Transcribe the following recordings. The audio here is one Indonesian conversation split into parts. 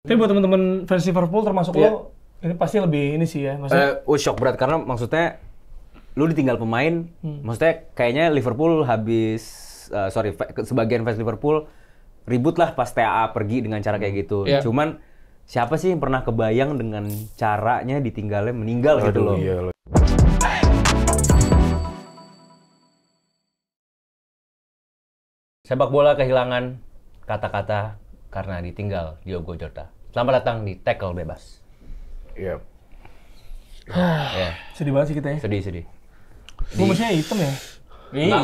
Tapi buat teman-teman fans Liverpool termasuk lo, ini pasti lebih ini sih ya, maksudnya. Shock berat karena maksudnya lu ditinggal pemain, maksudnya kayaknya Liverpool habis, sebagian fans Liverpool ribut lah pas TAA pergi dengan cara kayak gitu. Cuman siapa sih yang pernah kebayang dengan caranya ditinggalnya meninggal gitu loh. Iya. Sepak bola kehilangan kata-kata karena ditinggal Diogo Jota. Selamat datang di Tackle Bebas. Iya. Sedih banget sih kita ya. Sedih. Gue maksudnya hitam ya? Iya,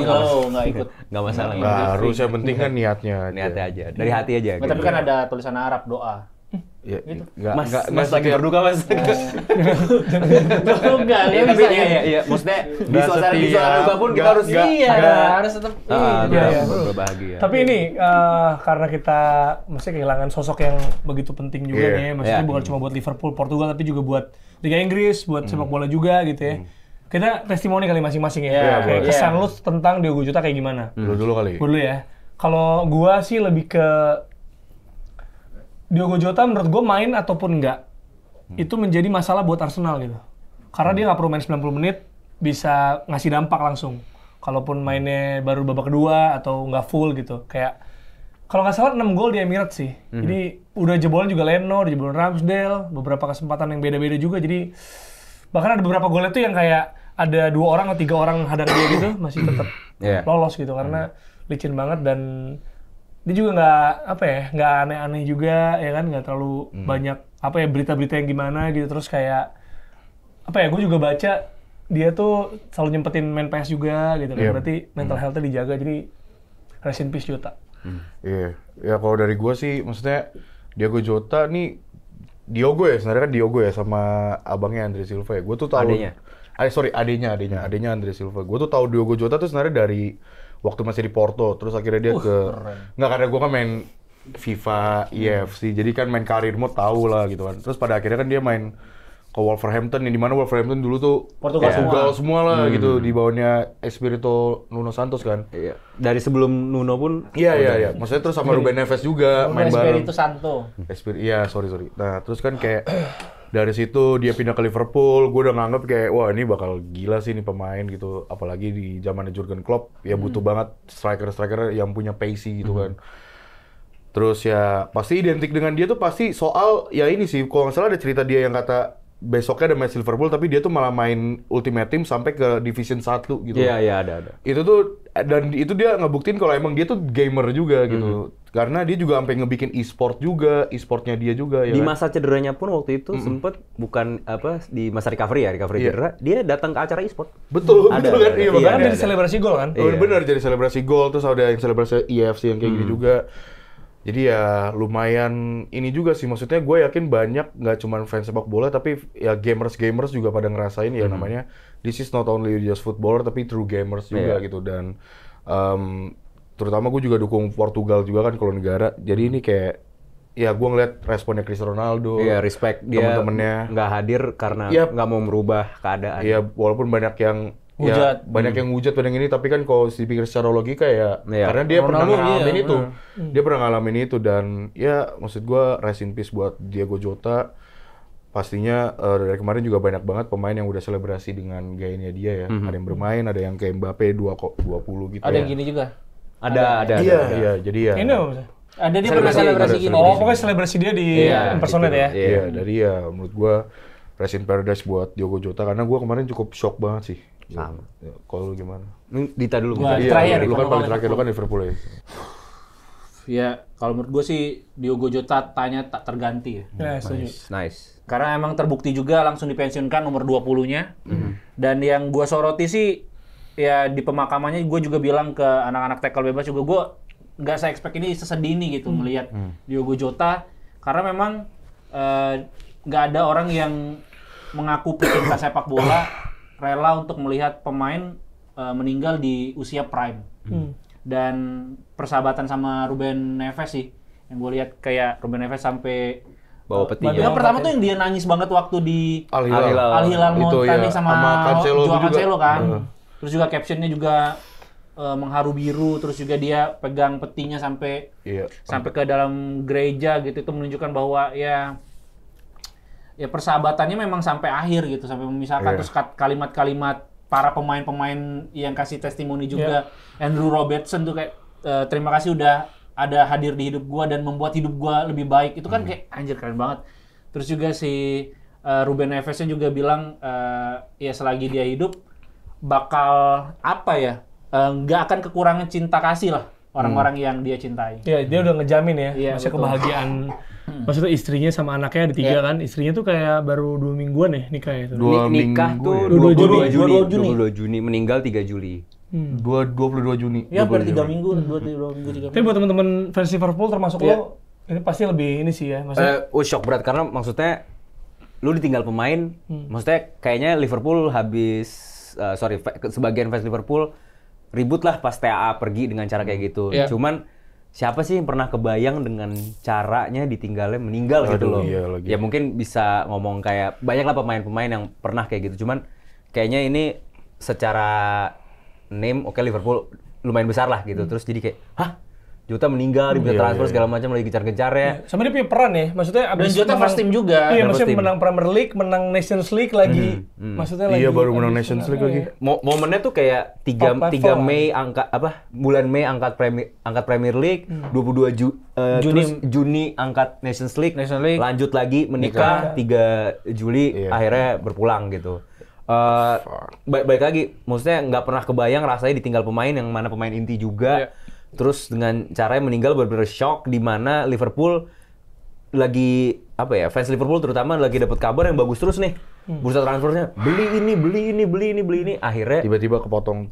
nggak ikut. Nggak masalah. Nggak harus, yang penting kan niatnya. Niatnya aja, dari hati aja. Tapi kan ada tulisan Arab doa. Ya, Gitu. Mas lagi berduka mas. Enggak, Tapi iya, maksudnya di suasana duka pun kita harus harus tetap berbahagia. Tapi ini karena kita maksudnya kehilangan sosok yang begitu penting juga nih, maksudnya bukan cuma buat Liverpool, Portugal, tapi juga buat Liga Inggris, buat sepak bola juga gitu ya. Kita testimoni kali masing-masing ya. Kayak kesan lu tentang Diogo Jota kayak gimana? Lu dulu kali. Gue dulu ya. Kalau gua sih lebih ke Diogo Jota menurut gue main ataupun enggak, itu menjadi masalah buat Arsenal gitu. Karena dia nggak perlu main 90 menit, bisa ngasih dampak langsung. Kalaupun mainnya baru babak kedua atau nggak full gitu. Kayak, kalau nggak salah 6 gol di Emirates sih. Jadi udah jebolan juga Leno, udah jebolan Ramsdale, beberapa kesempatan yang beda-beda juga. Jadi bahkan ada beberapa golnya tuh yang kayak ada 2 orang atau 3 orang hadang dia gitu, masih tetap lolos gitu. Karena licin banget dan dia juga nggak aneh-aneh juga ya kan, nggak terlalu banyak berita-berita yang gimana gitu. Terus kayak gue juga baca dia tuh selalu nyempetin main PS juga gitu kan. Berarti mental health-nya dijaga, jadi rest in peace Jota. Ya kalau dari gua sih maksudnya Diogo Jota nih, Diogo ya sebenarnya kan Diogo ya sama abangnya Andre Silva ya. Gua tuh tahu adenya Andre Silva. Gua tuh tahu Diogo Jota tuh sebenarnya dari waktu masih di Porto, terus akhirnya dia nggak, karena gue kan main FIFA, EFC, jadi kan main karir mode tahu lah gitu kan. Terus pada akhirnya kan dia main ke Wolverhampton, yang dimana Wolverhampton dulu tuh Portugal semua lah gitu, di bawahnya Espirito Nuno Santos kan. Iya. Dari sebelum Nuno pun. Iya. Maksudnya terus sama Ruben Neves juga main bareng. Espirito Santo. Sorry. Nah terus kan kayak dari situ dia pindah ke Liverpool, gue udah nganggep kayak wah ini bakal gila sih ini pemain gitu, apalagi di zamannya Jurgen Klopp ya butuh banget striker yang punya pacey gitu kan. Terus ya pasti identik dengan dia tuh pasti soal ya ini sih, kalau nggak salah ada cerita dia yang kata besoknya ada match Liverpool tapi dia tuh malah main Ultimate Team sampai ke Division 1 gitu. Iya ada. Itu tuh, dan itu dia ngebuktiin kalau emang dia tuh gamer juga gitu. Karena dia juga sampai ngebikin e-sport juga, e-sportnya dia juga ya. Di masa cederanya pun waktu itu sempet bukan di masa recovery cedera, dia datang ke acara e-sport. Betul kan? Iya, bahkan jadi selebrasi gol kan? Bener, jadi selebrasi gol, terus ada yang selebrasi EFC yang kayak gini juga. Jadi ya lumayan ini juga sih, maksudnya gue yakin banyak nggak cuma fans sepak bola tapi ya gamers juga pada ngerasain ya namanya this is not only just footballer tapi true gamers juga gitu. Dan terutama gue juga dukung Portugal juga kan kalau negara, jadi ini kayak ya gue ngeliat responnya Cristiano Ronaldo, respect dia teman-temannya nggak hadir karena nggak mau merubah keadaan. Iya, walaupun banyak yang hujat. Banyak yang hujat pada ini, tapi kan kalau dipikir secara logika ya, karena dia pernah ngalamin itu. Dia pernah ngalamin itu dan ya maksud gua rest in peace buat Diogo Jota. Pastinya dari kemarin juga banyak banget pemain yang udah selebrasi dengan gayanya dia ya. Ada yang bermain, ada yang kayak Mbappe 20 gitu. Ada yang gini juga. Ada. Iya, jadi ya. Ini apa maksudnya? Ada dia pernah selebrasi gini. Oh, pokoknya selebrasi dia di impersonate ya? Iya, dari ya menurut gua rest in paradise buat Diogo Jota, karena gua kemarin cukup shock banget sih. Sama. Ya, kalau lu gimana? Dita dulu. Lu kan paling terakhir, lu kan Liverpool ya. Ya, kalau menurut gue sih Diogo Jota tanya tak terganti ya. Ya, setuju. Nice. Karena emang terbukti juga langsung dipensiunkan nomor 20-nya. Dan yang gue soroti sih ya di pemakamannya gue juga bilang ke anak-anak tackle bebas juga, gue nggak saya expect ini sesedih ini gitu melihat Diogo Jota, karena memang nggak ada orang yang mengaku pecinta sepak bola rela untuk melihat pemain meninggal di usia prime. Dan persahabatan sama Ruben Neves sih, yang gue lihat kayak Ruben Neves sampai bawa peti. Yang pertama tuh yang dia nangis banget waktu di Al Hilal mau tanding sama Cancelo Joao juga. Cancelo kan. Terus juga captionnya juga mengharu biru, terus juga dia pegang petinya sampai ke dalam gereja gitu, itu menunjukkan bahwa ya persahabatannya memang sampai akhir gitu, sampai memisahkan. Terus kalimat-kalimat para pemain-pemain yang kasih testimoni juga, Andrew Robertson tuh kayak terima kasih udah ada hadir di hidup gua dan membuat hidup gua lebih baik. Itu kan kayak anjir keren banget. Terus juga si Ruben Neves-nya juga bilang ya selagi dia hidup bakal nggak akan kekurangan cinta kasih lah orang-orang yang dia cintai. Iya, dia udah ngejamin ya, maksudnya kebahagiaan. Maksudnya istrinya sama anaknya ada 3 kan, istrinya tuh kayak baru 2 mingguan ya nikah itu. Nikah tuh 22 Juni, meninggal 3 Juli. 22 Juni. Ya hampir 3 minggu, 2 minggu. Tapi buat teman-teman fans Liverpool termasuk lo, ini pasti lebih ini sih ya, maksudnya. Shock berat karena maksudnya lu ditinggal pemain, maksudnya kayaknya Liverpool habis sebagian fans Liverpool ribut lah pas TAA pergi dengan cara kayak gitu. Cuman siapa sih yang pernah kebayang dengan caranya ditinggalnya meninggal gitu loh. Ya mungkin bisa ngomong kayak banyak lah pemain-pemain yang pernah kayak gitu. Cuman kayaknya ini secara name Liverpool lumayan besar lah gitu. Terus jadi kayak Jota meninggal, di transfer segala macam lagi gencar-gencarnya. Sama dia punya peran ya, maksudnya abis dan Jota first team juga. Iya, maksudnya menang Premier League, menang Nations League lagi. Maksudnya lagi. Iya, baru menang Nations League lagi. Momennya tuh kayak 3 Mei bulan Mei angkat Premier League, 22 Juni angkat Nations League, lanjut lagi menikah 3 Juli akhirnya berpulang gitu. Baik lagi, maksudnya nggak pernah kebayang rasanya ditinggal pemain yang mana pemain inti juga. Terus dengan caranya meninggal benar-benar shock, di mana Liverpool lagi fans Liverpool terutama lagi dapat kabar yang bagus terus nih. Bursa transfernya beli ini akhirnya tiba-tiba kepotong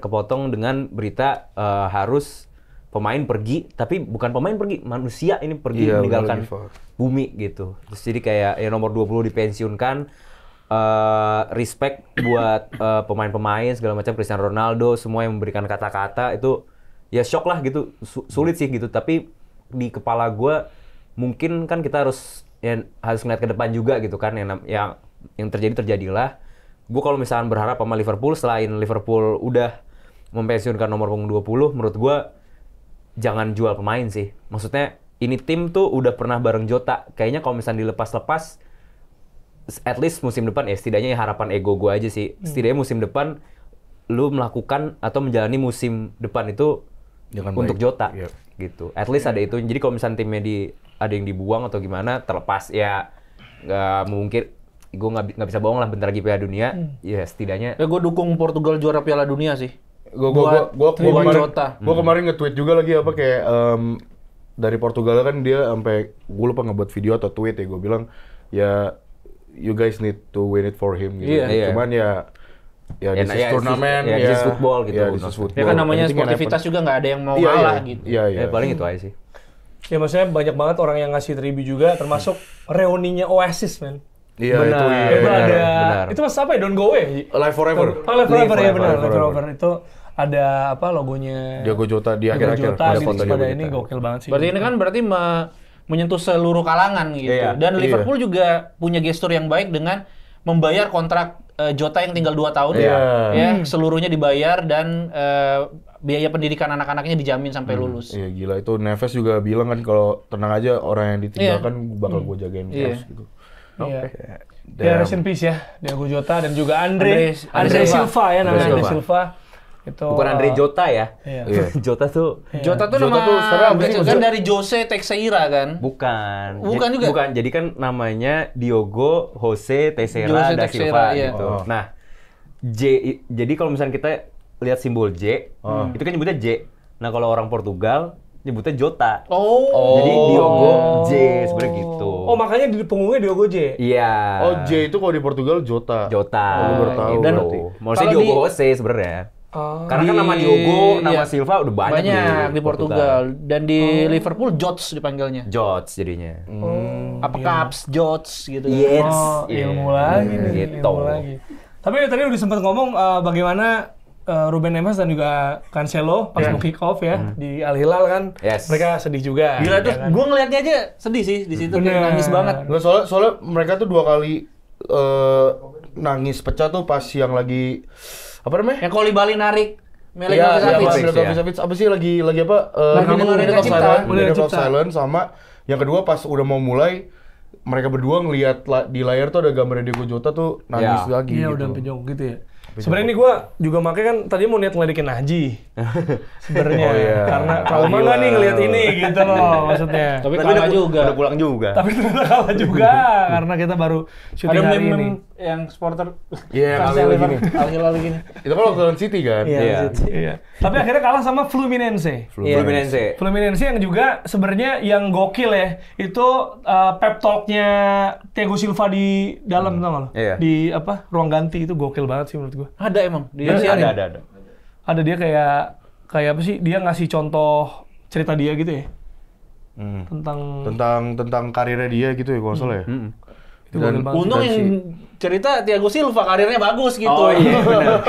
kepotong dengan berita harus pemain pergi, tapi bukan pemain pergi, manusia ini pergi meninggalkan bumi gitu. Terus jadi kayak nomor 20 dipensiunkan. Respect buat pemain-pemain segala macam, Cristiano Ronaldo semua yang memberikan kata-kata itu ya shock lah gitu, sulit sih gitu. Tapi di kepala gue mungkin kan kita harus ngeliat ke depan juga gitu kan, yang terjadilah. Gue kalau misalnya berharap sama Liverpool, selain Liverpool udah mempensiunkan nomor punggung 20, menurut gue jangan jual pemain sih. Maksudnya ini tim tuh udah pernah bareng Jota, kayaknya kalau misalnya dilepas-lepas, at least musim depan setidaknya harapan ego gue aja sih. Setidaknya musim depan lu melakukan atau menjalani musim depan itu untuk Jota gitu. At least ada itu. Jadi kalau misalnya timnya ada yang dibuang atau gimana, terlepas ya nggak mungkin. Gue nggak bisa bohong lah, bentar lagi Piala Dunia. Ya setidaknya. Gue dukung Portugal juara Piala Dunia sih. Gue kemarin nge-tweet juga lagi kayak dari Portugal kan dia sampai gue lupa ngebuat video atau tweet ya, gue bilang ya you guys need to win it for him gitu. Cuman this is turnamen, this is football gitu. This is football. Ya kan namanya sportivitas juga nggak ada yang mau kalah gitu. Iya. Paling itu aja sih. Ya maksudnya banyak banget orang yang ngasih tribute juga, termasuk reuninya Oasis, man. Iya, itu benar. Itu mas apa ya? Don't Go Away? Live Forever. Live Forever ya benar. Live Forever itu ada logonya Diogo Jota di akhir-akhir. Ada foto pada ini gokil banget sih. Berarti ini kan menyentuh seluruh kalangan gitu. Dan Liverpool juga punya gestur yang baik dengan membayar kontrak Jota yang tinggal 2 tahun. Seluruhnya dibayar dan biaya pendidikan anak-anaknya dijamin sampai lulus. Iya, gila itu. Neves juga bilang kan kalau tenang aja, orang yang ditinggalkan bakal gue jagain terus gitu. Ya, rest in peace ya, Diogo Jota dan juga Andre Silva ya namanya, Andre Silva. Itu bukan Andre Jota ya. Jota tuh nama kan dari Jose Teixeira kan? Bukan juga. Bukan. Jadi kan namanya Diogo Jose Teixeira da Silva gitu. Nah, jadi kalau misalnya kita lihat simbol J, itu kan nyebutnya J. Nah, kalau orang Portugal nyebutnya Jota. Jadi Diogo J sebenarnya gitu. Oh, makanya di punggungnya Diogo J. Iya. Oh, J itu kalau di Portugal Jota. Gue baru tahu. Dan maksudnya Diogo Jose sebenarnya. Karena kan nama Diogo, nama Silva udah banyak di Portugal. Dan di Liverpool Jots dipanggilnya. Jots jadinya. Caps Jots gitu. Yes. Ilmu lagi nih. Gitu. Ilmu lagi. Tapi tadi udah sempat ngomong bagaimana Ruben Neves dan juga Cancelo pas mau kick off ya di Al Hilal kan. Mereka sedih juga. Gila tuh, gue ngeliatnya aja sedih sih di situ, nangis banget. Soalnya mereka tuh 2 kali nangis pecah tuh pas yang lagi apa namanya? Yang Koulibaly narik Milinkovic Milinkovic, Savic apa sih lagi apa? Minute of Silence sama yang kedua pas udah mau mulai mereka berdua ngelihat di layar tuh ada gambar Diego Jota tuh nangis lagi. Iya gitu. udah sampai jongkok gitu ya. Sebenarnya ini gue juga makanya kan tadi mau niat ngeledekin Haji sebenarnya karena trauma nggak nih ngelihat ini gitu loh maksudnya. Tapi kalah juga. Udah pulang juga. Tapi ternyata kalah juga karena kita baru syuting hari ini. Yang supporter Iya, Al-Hilal gini. itu kan waktu lawan City kan? Iya. Tapi akhirnya kalah sama Fluminense. Fluminense yang juga sebenarnya yang gokil ya itu pep talk-nya Thiago Silva di dalam tau nggak lo? Iya. Di apa ruang ganti itu gokil banget sih menurut gua. Ada emang di Ada. Ada dia kayak apa sih? Dia ngasih contoh cerita dia gitu ya. Tentang karirnya dia gitu ya kalau salah ya. Itu gokil banget. Untung yang cerita Thiago Silva karirnya bagus gitu. Oh iya benar.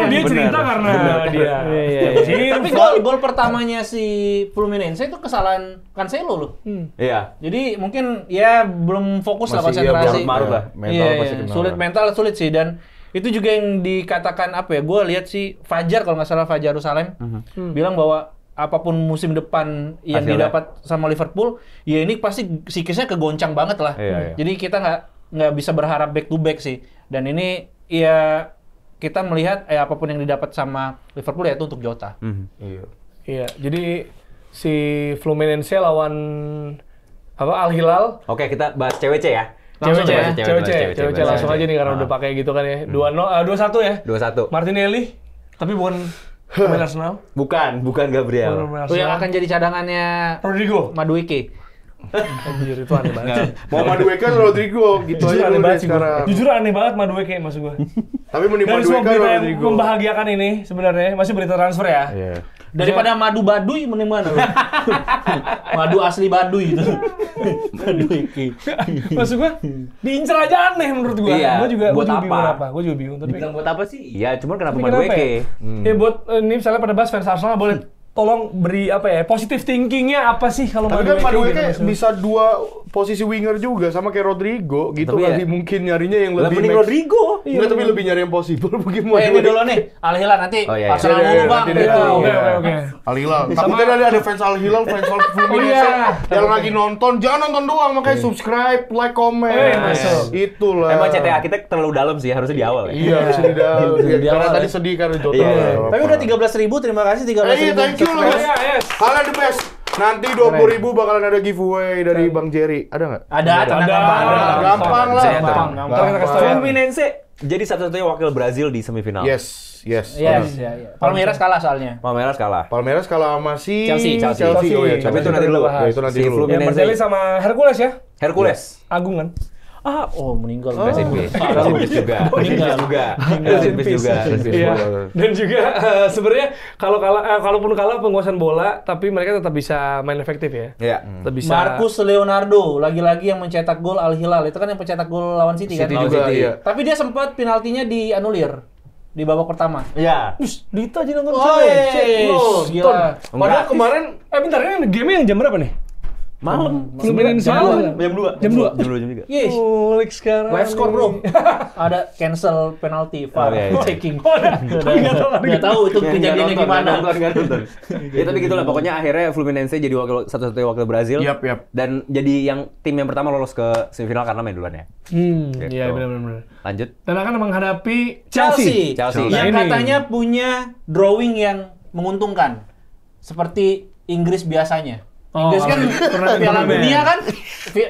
Dia cerita karena dia. Tapi gol pertamanya si Fluminense itu kesalahan Cancelo loh. Iya. Jadi mungkin ya belum fokus lah konsentrasi. Marut lah. Mental pasti kena. Sulit sih dan itu juga yang dikatakan apa ya? Gue lihat si Fajar kalau nggak salah Fajar Yerusalem bilang bahwa apapun musim depan yang didapat sama Liverpool, ya ini pasti psikisnya kegoncang banget lah. Iya. Jadi kita nggak bisa berharap back to back sih. Dan ini ya kita melihat apapun yang didapat sama Liverpool ya itu untuk Jota. Iya, jadi si Fluminense lawan apa Al Hilal. Oke, kita bahas CWC ya. CWC langsung aja nih karena udah pakai gitu kan ya. 2-1 ya. 2-1. Martinelli, tapi bukan pemain Arsenal. Bukan Gabriel. Itu yang akan jadi cadangannya Rodrigo. Madueke. Anjir itu aneh banget. Mau Madueke atau Rodrigo gitu Jujur aja aneh dulu banget deh sih sekarang. Jujur aneh banget Madueke maksud gua. Tapi mending Dari semua Madueke berita atau yang Rodrigo. membahagiakan ini sebenarnya masih berita transfer ya. Iya. Daripada madu baduy mending mana? Madu asli baduy itu. Madueke. Maksud gua diincer aja aneh menurut gua. Iya, Gua juga buat bingung apa? kenapa. Gua juga bingung tapi Bilang buat apa sih? Ya, cuman kenapa tapi kenapa Madueke? ya? Buat ini misalnya pada bahas fans Arsenal boleh tolong beri apa ya positive thinkingnya apa sih kalau Tapi kan Madueke gitu, bisa dua posisi winger juga sama kayak Rodrigo gitu Tapi kali mungkin nyarinya yang lebih mending max. Rodrigo. Enggak, tapi lebih nyari yang possible bagaimana? Ini dulu nih, Al Hilal nanti Oh, iya. Arsenal Iya, dulu Bang. nanti Gitu. deh. Oke. Al Hilal. Takutnya ada fans Al Hilal, fans Fluminense yang lagi nonton, jangan nonton doang, makanya subscribe, like, comment. masuk. Itulah. Emang CTA kita terlalu dalam sih, harusnya di awal ya. Iya, harusnya di dalam. Karena tadi sedih karena Jota. Iya. Tapi udah 13.000, terima kasih 13.000. Iya, thank you loh. Yes. Kalian the best. Nanti 20.000 bakalan ada giveaway dari Bang Jerry. Ada nggak? Ada. Gampang lah. Saya atur. Ntar kita kasih tahu ya. Fluminense jadi satu-satunya wakil Brazil di semifinal. Yes. Yes, ya. Palmeiras kalah soalnya. Palmeiras kalah. Palmeiras kalah sama si Chelsea. Oh iya, Tapi itu Chelsea. nanti dulu. Ya, itu nanti Si dulu. Yang Martinelli sama Hercules ya. Hercules. Agung kan. Meninggal. Rest in peace. Rest in peace juga. Iya. Dan juga sebenarnya kalaupun kalah penguasaan bola, tapi mereka tetap bisa main efektif ya. Iya. Tetap bisa. Marcus Leonardo lagi-lagi yang mencetak gol Al Hilal. Itu kan yang pencetak gol lawan City kan. City juga, iya. Tapi dia sempat penaltinya dianulir di babak pertama. Iya. Dita aja nonton Gila. Padahal kemarin bentar ini game yang jam berapa nih? Malam. Fluminense Jam 2. Jam 2. Jam 2 juga. Yes. Ngulik sekarang. Live score bro. Ada cancel penalti VAR iya. checking. Nggak tahu itu kejadiannya gimana. Nggak nonton. Ya tapi gitulah pokoknya akhirnya Fluminense jadi satu-satunya wakil Brazil. Yap. Dan jadi yang tim yang pertama lolos ke semifinal karena main duluan ya. Gitu. Iya benar. Lanjut. Dan akan menghadapi Chelsea. Yang Ini. katanya punya drawing yang menguntungkan. Seperti Inggris biasanya. Inggris kan Piala Dunia kan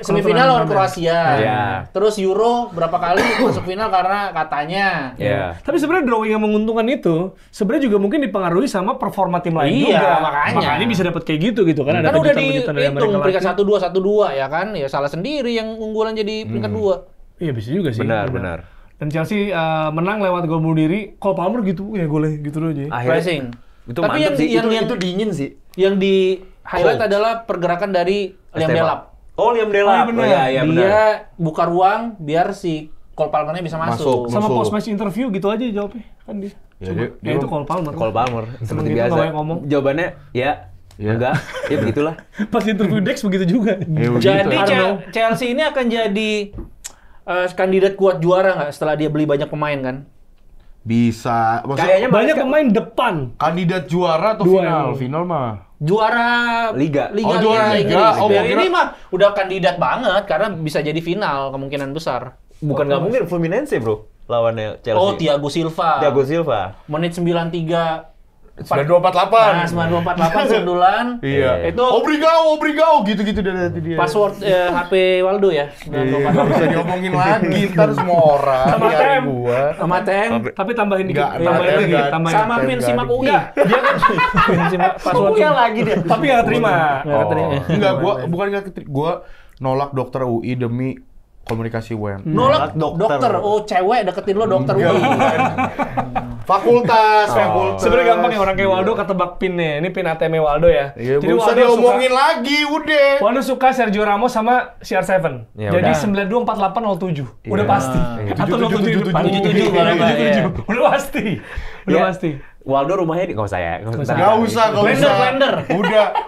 semifinal lawan Kroasia. Iya. Terus Euro berapa kali masuk final karena katanya. Iya. Tapi sebenarnya drawing yang menguntungkan itu sebenarnya juga mungkin dipengaruhi sama performa tim lain Iya, juga. makanya. bisa dapat kayak gitu kan ada Kan udah kejutan-kejutan dari dihitung Amerika peringkat Latin. 1-2 ya kan. Ya salah sendiri yang unggulan jadi peringkat 2. Iya bisa juga sih. Benar. Dan Chelsea menang lewat gol bunuh diri. Cole Palmer gitu ya golnya gitu aja. Pressing. Itu Tapi mantap sih. yang itu dingin sih. yang di highlight adalah pergerakan dari Liam Delap. Oh, Liam Delap. Oh, Iya, benar. Dia buka ruang biar si Cole Palmer-nya bisa masuk. Sama musuh. post match interview gitu aja jawabnya kan dia. Ya, Cuma, dia itu Cole Palmer. Cole Palmer seperti gitu, biasa. nggak banyak ngomong. Jawabannya ya. Enggak. Ya begitulah. Pas interview Dex begitu juga. Jadi Chelsea ini akan jadi kandidat kuat juara nggak setelah dia beli banyak pemain kan? Bisa. Kayaknya Banyak pemain depan. kandidat juara atau Dua final? ini. Final mah. Juara Liga. Oh, juara Liga. Oh, Liga. gua kira- Ini mah udah kandidat banget karena bisa jadi final kemungkinan besar. Bukan nggak mungkin Fluminense, Bro. Lawannya Chelsea. Oh, Thiago Silva. Thiago Silva. Menit 93. 9248. Nah, 9248 sundulan. Iya. Itu Obrigao gitu-gitu dari dia. password HP Waldo ya. Nggak bisa diomongin lagi, ntar semua orang Sama nyari TM. gua. Sama Teng. Tapi tambahin dikit. Nggak, Tambahin nggak, lagi. nggak. Tambahin. Sama Tem Pin nggak simak ada. UI. Dia kan password lagi dia. tapi nggak terima. Nggak keterima. Enggak, bukan nggak gua nolak dokter UI demi komunikasi WM. Nolak dokter. dokter. Oh, cewek deketin lo dokter Enggak, UI. bukan. Fakultas. Sebenarnya gampang ya orang kayak Waldo ketebak pinnya. Ini pin ATM Waldo ya. Iya, gak usah diomongin lagi, udah. Waldo suka Sergio Ramos sama CR7. Ya Jadi udah. 924807. Udah pasti. Atau 77, 07 di depan. 77 kalau nggak, ya. Udah pasti. Udah Ya, pasti. Waldo rumahnya di nggak usah ya. Gak usah, gak usah. Blender.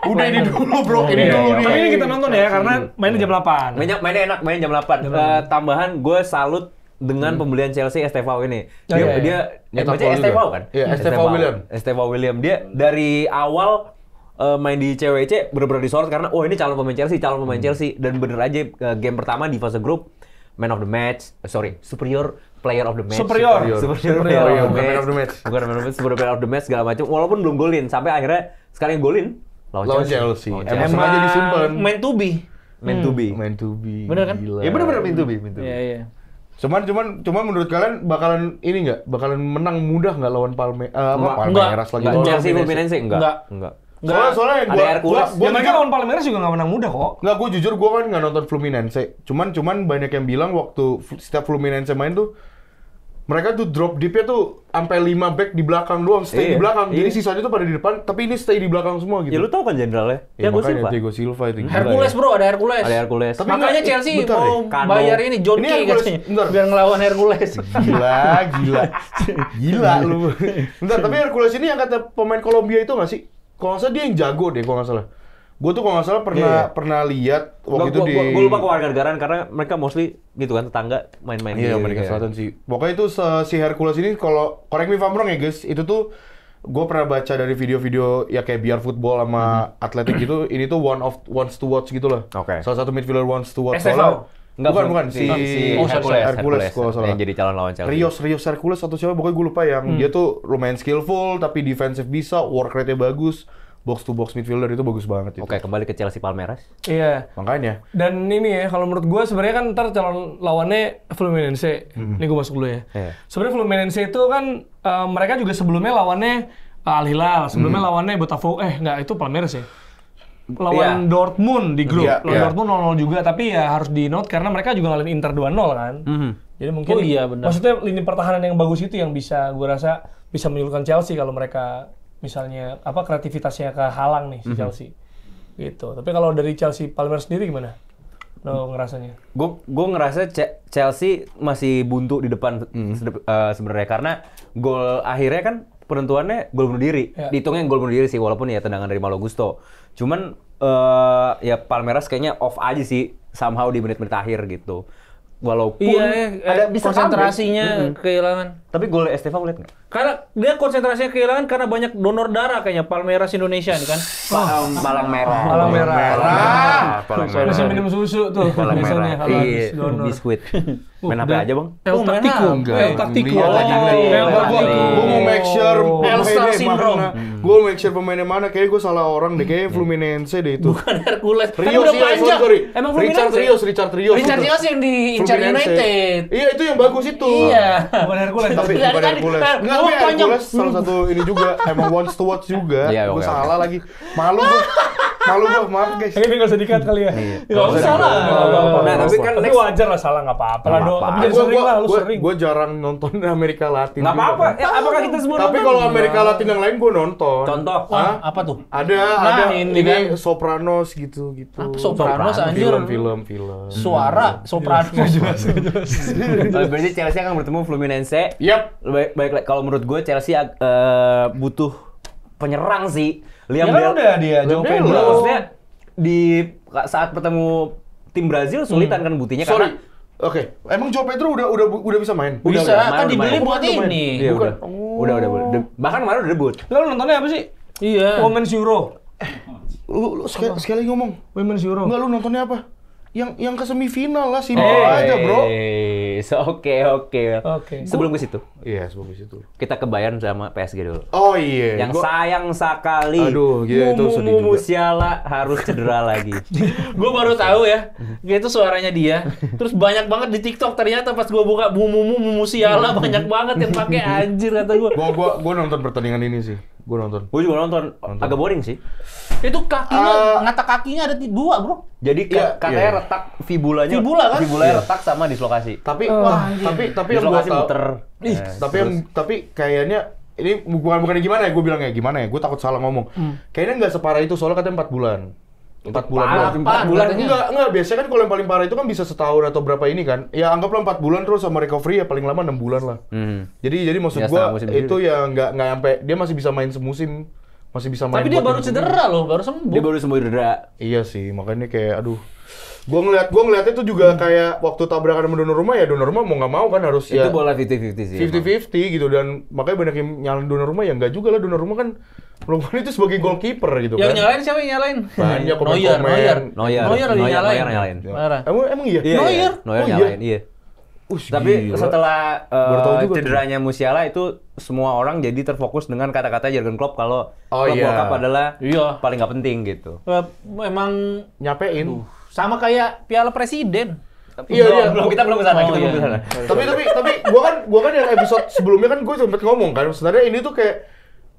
Udah ini dulu, bro. Ini Iya, dulu iya. nih. Tapi ini kita nonton ya karena mainnya jam 8. Mainnya enak, mainnya jam 8. Tambahan gue salut dengan pembelian Chelsea Estevao ini. Oh, iya, Dia Nyetak baca gol Estevao juga. kan? Iya, Estevao William. Estevao William. Dia dari awal main di CWC bener-bener disorot karena ini calon pemain Chelsea dan bener aja game pertama di fase grup man of the match, superior player of the match. Superior. Superior player of the Bukan man match. of the match. Bukan man of the match, superior player of the match segala macam. Walaupun belum golin sampai akhirnya sekarang yang golin Lawan Chelsea. Lawan Emang Chelsea. sengaja disimpan. Main to be. Meant to be. Main to be. Bener kan? Gila. Ya bener-bener meant to be. Iya, iya. Cuman menurut kalian bakalan ini nggak? Bakalan menang mudah nggak lawan Palmeiras lagi? Enggak, Lawan Chelsea Fluminense. Fluminense enggak. Enggak. Soalnya Ada gua Hercules. Ya mereka lawan Palmeiras juga nggak menang mudah kok. nggak, gue jujur gue kan nggak nonton Fluminense. Cuman banyak yang bilang waktu setiap Fluminense main tuh mereka tuh drop deep-nya tuh sampai 5 back di belakang doang, stay di Iya, belakang. Jadi iya. sisanya tuh pada di depan, tapi ini stay di belakang semua gitu. Ya lu tahu kan jenderalnya? Ya, Thiago makanya Silva. Thiago Silva itu. gila Hercules ya. bro, ada Hercules. Ada Hercules. Tapi Makanya nggak, Chelsea bentar mau deh. Kano. bayar ini John Ini Key Hercules, katanya. bentar. Biar ngelawan Hercules. Gila lu. Bentar, tapi Hercules ini yang kata pemain Kolombia itu nggak sih? Kalau nggak salah dia yang jago deh, kalau nggak salah. Gue tuh kalau nggak salah pernah lihat waktu itu di. Gue lupa kewarganegaraan karena mereka mostly gitu kan tetangga main-main Iya, di Amerika Selatan sih. Pokoknya itu si Hercules ini kalau correct me if I'm wrong ya guys, itu tuh gue pernah baca dari video-video ya kayak biar football sama atletik gitu, ini tuh wants to watch gitu lah. Oke. Salah satu midfielder wants to watch. Estevao. Bukan si Hercules kalau salah. yang jadi calon lawan Chelsea. Rios Hercules atau siapa pokoknya gue lupa yang dia tuh lumayan skillful tapi defensive bisa, work rate-nya bagus, box to box midfielder itu bagus banget itu. Oke, kembali ke Chelsea Palmeiras. Iya. Makanya. Dan ini ya, kalau menurut gue sebenarnya kan ntar calon lawannya Fluminense. Ini gue masuk dulu ya. Iya. Sebenarnya Fluminense itu kan mereka juga sebelumnya lawannya Al Hilal, sebelumnya lawannya Botafogo. Enggak, itu Palmeiras ya. Lawan Dortmund di grup. Iya, Lawan iya. Dortmund 0-0 juga, tapi ya harus di note karena mereka juga ngalahin Inter 2-0 kan. Jadi mungkin Oh iya, benar. maksudnya lini pertahanan yang bagus itu yang bisa gue rasa bisa menyulitkan Chelsea kalau mereka misalnya kreativitasnya kehalang nih si Chelsea. Gitu. Tapi kalau dari Chelsea Palmeiras sendiri gimana? No, ngerasanya. Gue ngerasa Chelsea masih buntu di depan sebenarnya karena gol akhirnya kan penentuannya gol bunuh diri. Ya. Dihitungnya gol bunuh diri sih walaupun ya tendangan dari Malo Gusto. Cuman ya Palmeiras kayaknya off aja sih somehow di menit-menit akhir gitu. Walaupun Iya, bisa konsentrasinya kehilangan. Tapi gol Estevao lihat nggak? Karena dia konsentrasinya kehilangan karena banyak donor darah kayaknya Palmeiras Indonesia ini kan. Palang merah. Palang merah. Palang Masih minum susu tuh Palang biasanya merah. kalau habis Iya, donor. biskuit. Main apa aja, Bang? El Tactico. Enggak. El Tactico. Iya, El Tactico. Gue mau make sure Elstar pemainnya syndrome. mana. Gue make sure pemainnya mana. Kayaknya gue salah orang deh. Kayaknya Fluminense deh itu. Bukan Hercules. Kan Rios udah ya, panjang. sorry. Emang Richard Fluminense. Rios. Richard Rios yang diincar Fluminense. United. Iya, itu yang bagus itu. Iya. Bukan Hercules. Tapi Dari bukan tadi, Hercules. eh, Enggak, gua tapi panjang. Hercules salah satu ini juga. Emang wants to watch juga. Iya, Gue oke, salah lagi. Malu gue, maaf guys. Ini nggak usah dikat kali ya. Nggak usah lah. Nah, tapi kan Tapi next wajar lah salah nggak apa-apa lah. Nggak Do. apa-apa. Tapi jangan sering lah, lu sering. Gue jarang nonton Amerika Latin. nggak juga, apa-apa. kan. Apakah kita semua Tapi nonton? kalau Amerika Latin yang lain gue nonton. Contoh. Hah? Apa tuh? Ada ini ini kan. Sopranos gitu. Apa Sopranos anjir? Film. Suara Sopranos. Berarti Chelsea akan bertemu Fluminense. Yap. Baik, kalau menurut gue Chelsea butuh penyerang sih. Ya kan udah dia, João Pedro. Pedro. Maksudnya di saat bertemu tim Brazil sulitan kan buktinya Sorry. karena Oke, emang Joao Pedro udah bisa main? Bisa, kan dibeli buat ini. Iya, udah. Udah. Bahkan kemarin udah debut. Lalu nontonnya apa sih? Iya. Women's Euro. Lu sekali ngomong. Women's Euro. Enggak, lu nontonnya apa? Yang ke semifinal lah, simpel aja, bro. Oke. Sebelum ke situ. Iya, sebelum ke situ. Kita ke Bayern sama PSG dulu. Oh iya. Yang sayang sekali. Aduh, gila itu sedih juga. Musiala harus cedera lagi. Gue baru tahu ya, itu suaranya dia. Terus banyak banget di TikTok ternyata pas gue buka Musiala banyak banget yang pakai anjir kata gue. Gue nonton pertandingan ini sih. Gue nonton. Gue juga nonton. Agak boring sih. Itu kakinya, ngata kakinya ada 2, bro. Jadi katanya retak fibulanya. Fibula kan? Fibulanya retak sama dislokasi. Tapi yang gue tahu. Tapi kayaknya ini bukan gimana ya, gue bilangnya gimana ya, gue takut salah ngomong. Kayaknya nggak separah itu, soalnya katanya 4 bulan. 4 bulan. Enggak, biasanya kan kalau yang paling parah itu kan bisa setahun atau berapa ini kan. Ya anggaplah 4 bulan terus sama recovery ya paling lama 6 bulan lah. Jadi maksud gua itu ya nggak sampai, dia masih bisa main semusim. Masih bisa main. Tapi dia baru cedera loh, baru sembuh. Dia baru sembuh cedera. Iya sih, makanya kayak aduh. Gua ngeliat itu juga kayak waktu tabrakan sama Donnarumma ya, Donnarumma mau nggak mau kan harus itu ya. Itu bola 50-50 sih. 50-50 gitu, dan makanya banyak yang nyalain Donnarumma, ya nggak juga lah, Donnarumma kan itu sebagai goalkeeper gitu kan. Yang nyalain siapa yang nyalain? Banyak Neuer lagi nyalain. Marah. Emang iya? Neuer nyalain, iya. Tapi setelah cederanya Musiala itu semua orang jadi terfokus dengan kata-kata Jurgen Klopp kalau World Cup adalah paling nggak penting gitu. Emang nyapein. Sama kayak Piala Presiden. Iya. Kita belum kesana. Tapi gua kan yang episode sebelumnya kan gue sempet ngomong kan, sebenarnya ini tuh kayak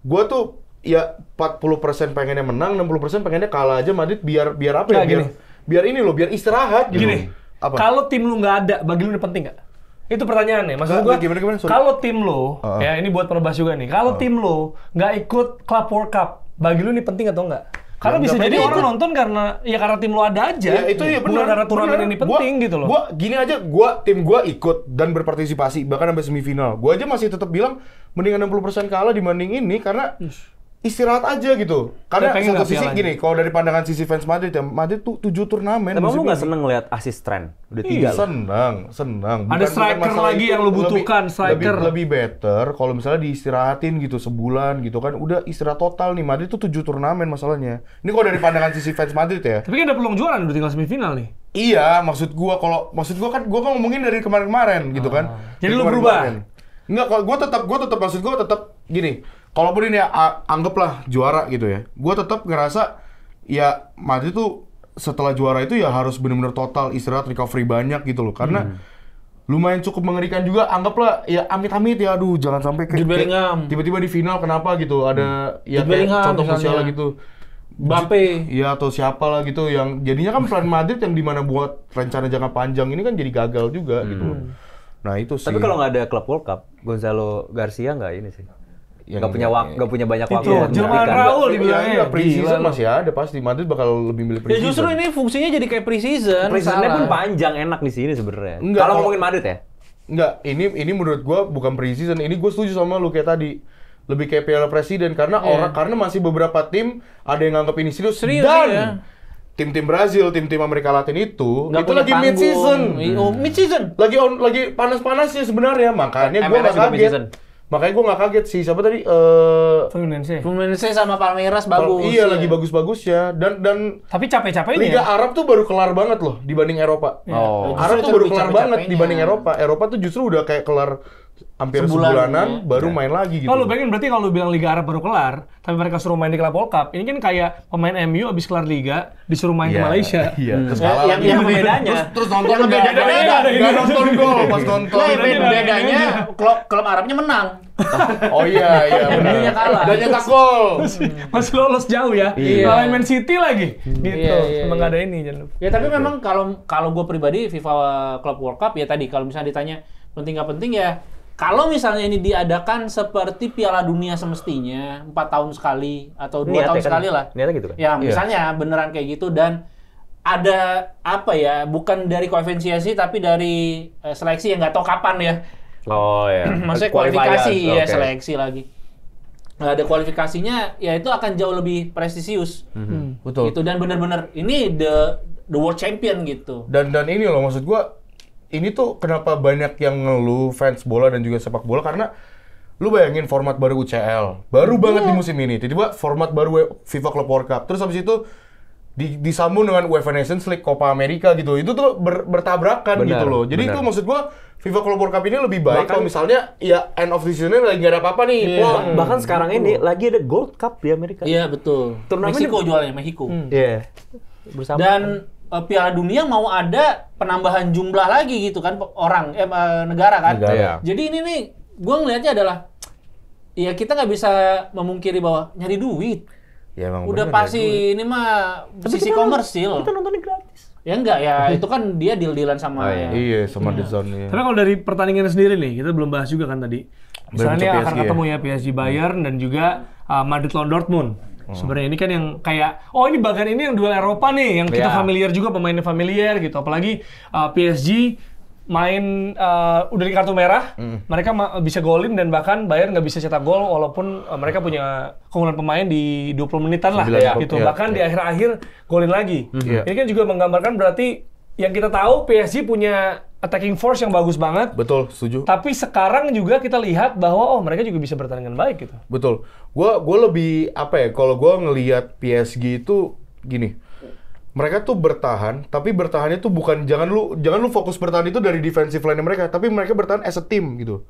gua tuh ya 40% pengennya menang, 60% pengennya kalah aja Madrid biar apa ya? Biar ini loh, biar istirahat gitu. Gini. Kalau tim lu nggak ada, bagi lu ini penting nggak? Itu pertanyaannya. Maksud gua, kalau tim lu, ya ini buat penebas juga nih. Kalau tim lu nggak ikut Club World Cup, bagi lu ini penting atau nggak? Karena bisa jadi orang nonton karena tim lu ada aja. Ya, itu ya benar. Bukan karena turnamen ini penting gitu loh. Gini aja, tim gua ikut dan berpartisipasi bahkan sampai semifinal. Gua aja masih tetap bilang mendingan 60% kalah dibanding ini karena istirahat aja gitu. Karena satu sisi gini, kalau dari pandangan sisi fans Madrid ya, Madrid tuh 7 turnamen. Emang lu nggak seneng ngeliat assist trend? Udah 3 senang. Ada striker lagi yang lu butuhkan, striker. Lebih better kalau misalnya diistirahatin gitu sebulan gitu kan. Udah istirahat total nih, Madrid tuh 7 turnamen masalahnya. Ini kalau dari pandangan sisi fans Madrid ya. Tapi kan ada peluang juara, udah tinggal semifinal nih. Iya, maksud gua kan ngomongin dari kemarin-kemarin gitu kan. Jadi lu berubah? Enggak, kalau gua tetap gini. Kalaupun ini anggaplah juara gitu ya, gue tetap ngerasa ya Madrid tuh setelah juara itu ya harus benar-benar total istirahat, recovery banyak gitu loh, karena lumayan cukup mengerikan juga. Anggaplah ya amit-amit ya, aduh jangan sampai kayak tiba-tiba di final kenapa gitu ada ya kayak contoh Musiala gitu, Mbappe ya atau siapa lah gitu yang jadinya kan plan Madrid yang dimana buat rencana jangka panjang ini kan jadi gagal juga gitu. Nah itu sih. Tapi kalau nggak ada Club World Cup, Gonzalo Garcia nggak ini sih. Nggak punya banyak waktu. Jangan Raul dibilangnya. Pre-season masih ada pasti. Madrid bakal lebih milih pre-season. Ya justru ini fungsinya jadi kayak pre-season. Pre-seasonnya pun panjang, enak di sini sebenarnya. Kalau ngomongin Madrid ya. Enggak, ini menurut gua bukan pre-season. Ini gua setuju sama lu kayak tadi. Lebih kayak Piala Presiden karena karena masih beberapa tim ada yang nganggap ini serius dan tim-tim Brazil, tim-tim Amerika Latin itu lagi mid-season. Mid-season. Lagi panas-panasnya sebenarnya. Makanya gua enggak kaget. Makanya gue nggak kaget sih, siapa tadi? Fluminense sama Palmeiras bagus. Iya, lagi bagus-bagus ya. Dan tapi capek-capek ini Liga Arab tuh baru kelar banget loh dibanding Eropa. Arab tuh baru kelar banget dibanding Eropa. Eropa tuh justru udah kayak kelar hampir sebulanan baru main lagi gitu. Kalau bayangin berarti kalau lu bilang Liga Arab baru kelar, tapi mereka suruh main di Club World Cup, ini kan kayak pemain MU abis kelar Liga disuruh main ke Malaysia. Iya. Yang bedanya. Terus nonton nggak nonton gol pas nonton. Bedanya klub Arabnya menang. Oh iya MU-nya kalah. Dan nyetak gol. Masih lolos jauh ya. Lawan Man City lagi. Gitu. Emang nggak ada ini jangan lupa. Ya tapi memang kalau gue pribadi FIFA Club World Cup ya tadi kalau misalnya ditanya penting nggak penting ya. Kalau misalnya ini diadakan seperti Piala Dunia semestinya 4 tahun sekali atau 2 tahun sekali lah. Niatnya gitu kan? Ya misalnya beneran kayak gitu dan ada apa ya, bukan dari koefisiensi tapi dari seleksi yang nggak tahu kapan ya. Oh ya. Maksudnya kualifikasi ya, seleksi lagi. Nah, ada kualifikasinya ya itu akan jauh lebih prestisius. Betul. Gitu dan benar-benar ini the world champion gitu. Dan ini loh maksud gua ini tuh kenapa banyak yang ngeluh fans bola dan juga sepak bola karena lu bayangin format baru UCL, baru banget di musim ini, tiba-tiba format baru FIFA Club World Cup, terus habis itu disambung dengan UEFA Nations League, Copa America gitu, itu tuh bertabrakan gitu loh. Jadi itu maksud gua FIFA Club World Cup ini lebih baik kalau misalnya ya end of the season lagi nggak ada apa-apa nih. Bahkan sekarang ini lagi ada Gold Cup di Amerika. Iya betul. Turnamen Meksiko jualannya Meksiko. Iya. Bersama. Dan Piala Dunia mau ada penambahan jumlah lagi gitu kan orang negara kan. Jadi ini nih gue ngelihatnya adalah ya kita nggak bisa memungkiri bahwa nyari duit. Ya, emang udah pasti ini mah sisi komersil. Kita nontonnya gratis. Ya enggak ya, itu kan dia deal-dealan sama Iya, sama DAZN ya. Tapi kalau dari pertandingan sendiri nih, kita belum bahas juga kan tadi. Misalnya akan ketemu ya PSG Bayern dan juga Madrid lawan Dortmund. Sebenarnya ini kan yang kayak, oh ini bahkan ini yang duel Eropa nih, yang kita familiar juga, pemainnya familiar gitu. Apalagi PSG main udah di kartu merah, mereka bisa golin dan bahkan Bayern nggak bisa cetak gol walaupun mereka punya keunggulan pemain di 20 menitan lah gitu. Bahkan di akhir-akhir golin lagi. Ini kan juga menggambarkan berarti yang kita tahu PSG punya attacking force yang bagus banget. Betul, setuju. Tapi sekarang juga kita lihat bahwa mereka juga bisa bertahan dengan baik gitu. Betul. Gua lebih apa ya? Kalau gua ngelihat PSG itu gini. Mereka tuh bertahan, tapi bertahannya tuh bukan jangan lu fokus bertahan itu dari defensive line mereka, tapi mereka bertahan as a team gitu.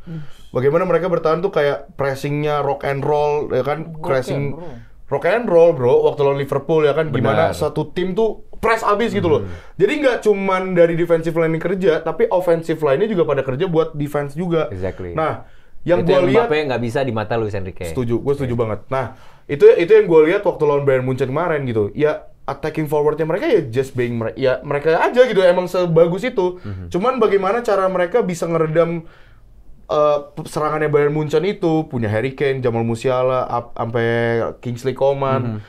Bagaimana mereka bertahan tuh kayak pressingnya rock and roll ya kan, rock and roll bro, waktu lawan Liverpool ya kan, gimana satu tim tuh press abis gitu loh. Jadi nggak cuman dari defensive line kerja, tapi offensive line-nya juga pada kerja buat defense juga. Exactly. Nah, yang gue lihat Mbappe nggak bisa di mata Luis Enrique. Setuju, gue setuju banget. Nah, itu yang gue lihat waktu lawan Bayern Munchen kemarin gitu. Ya attacking forwardnya mereka ya just being mereka aja gitu, emang sebagus itu. Cuman bagaimana cara mereka bisa ngeredam serangannya Bayern Munchen itu, punya Harry Kane, Jamal Musiala, sampai Kingsley Coman.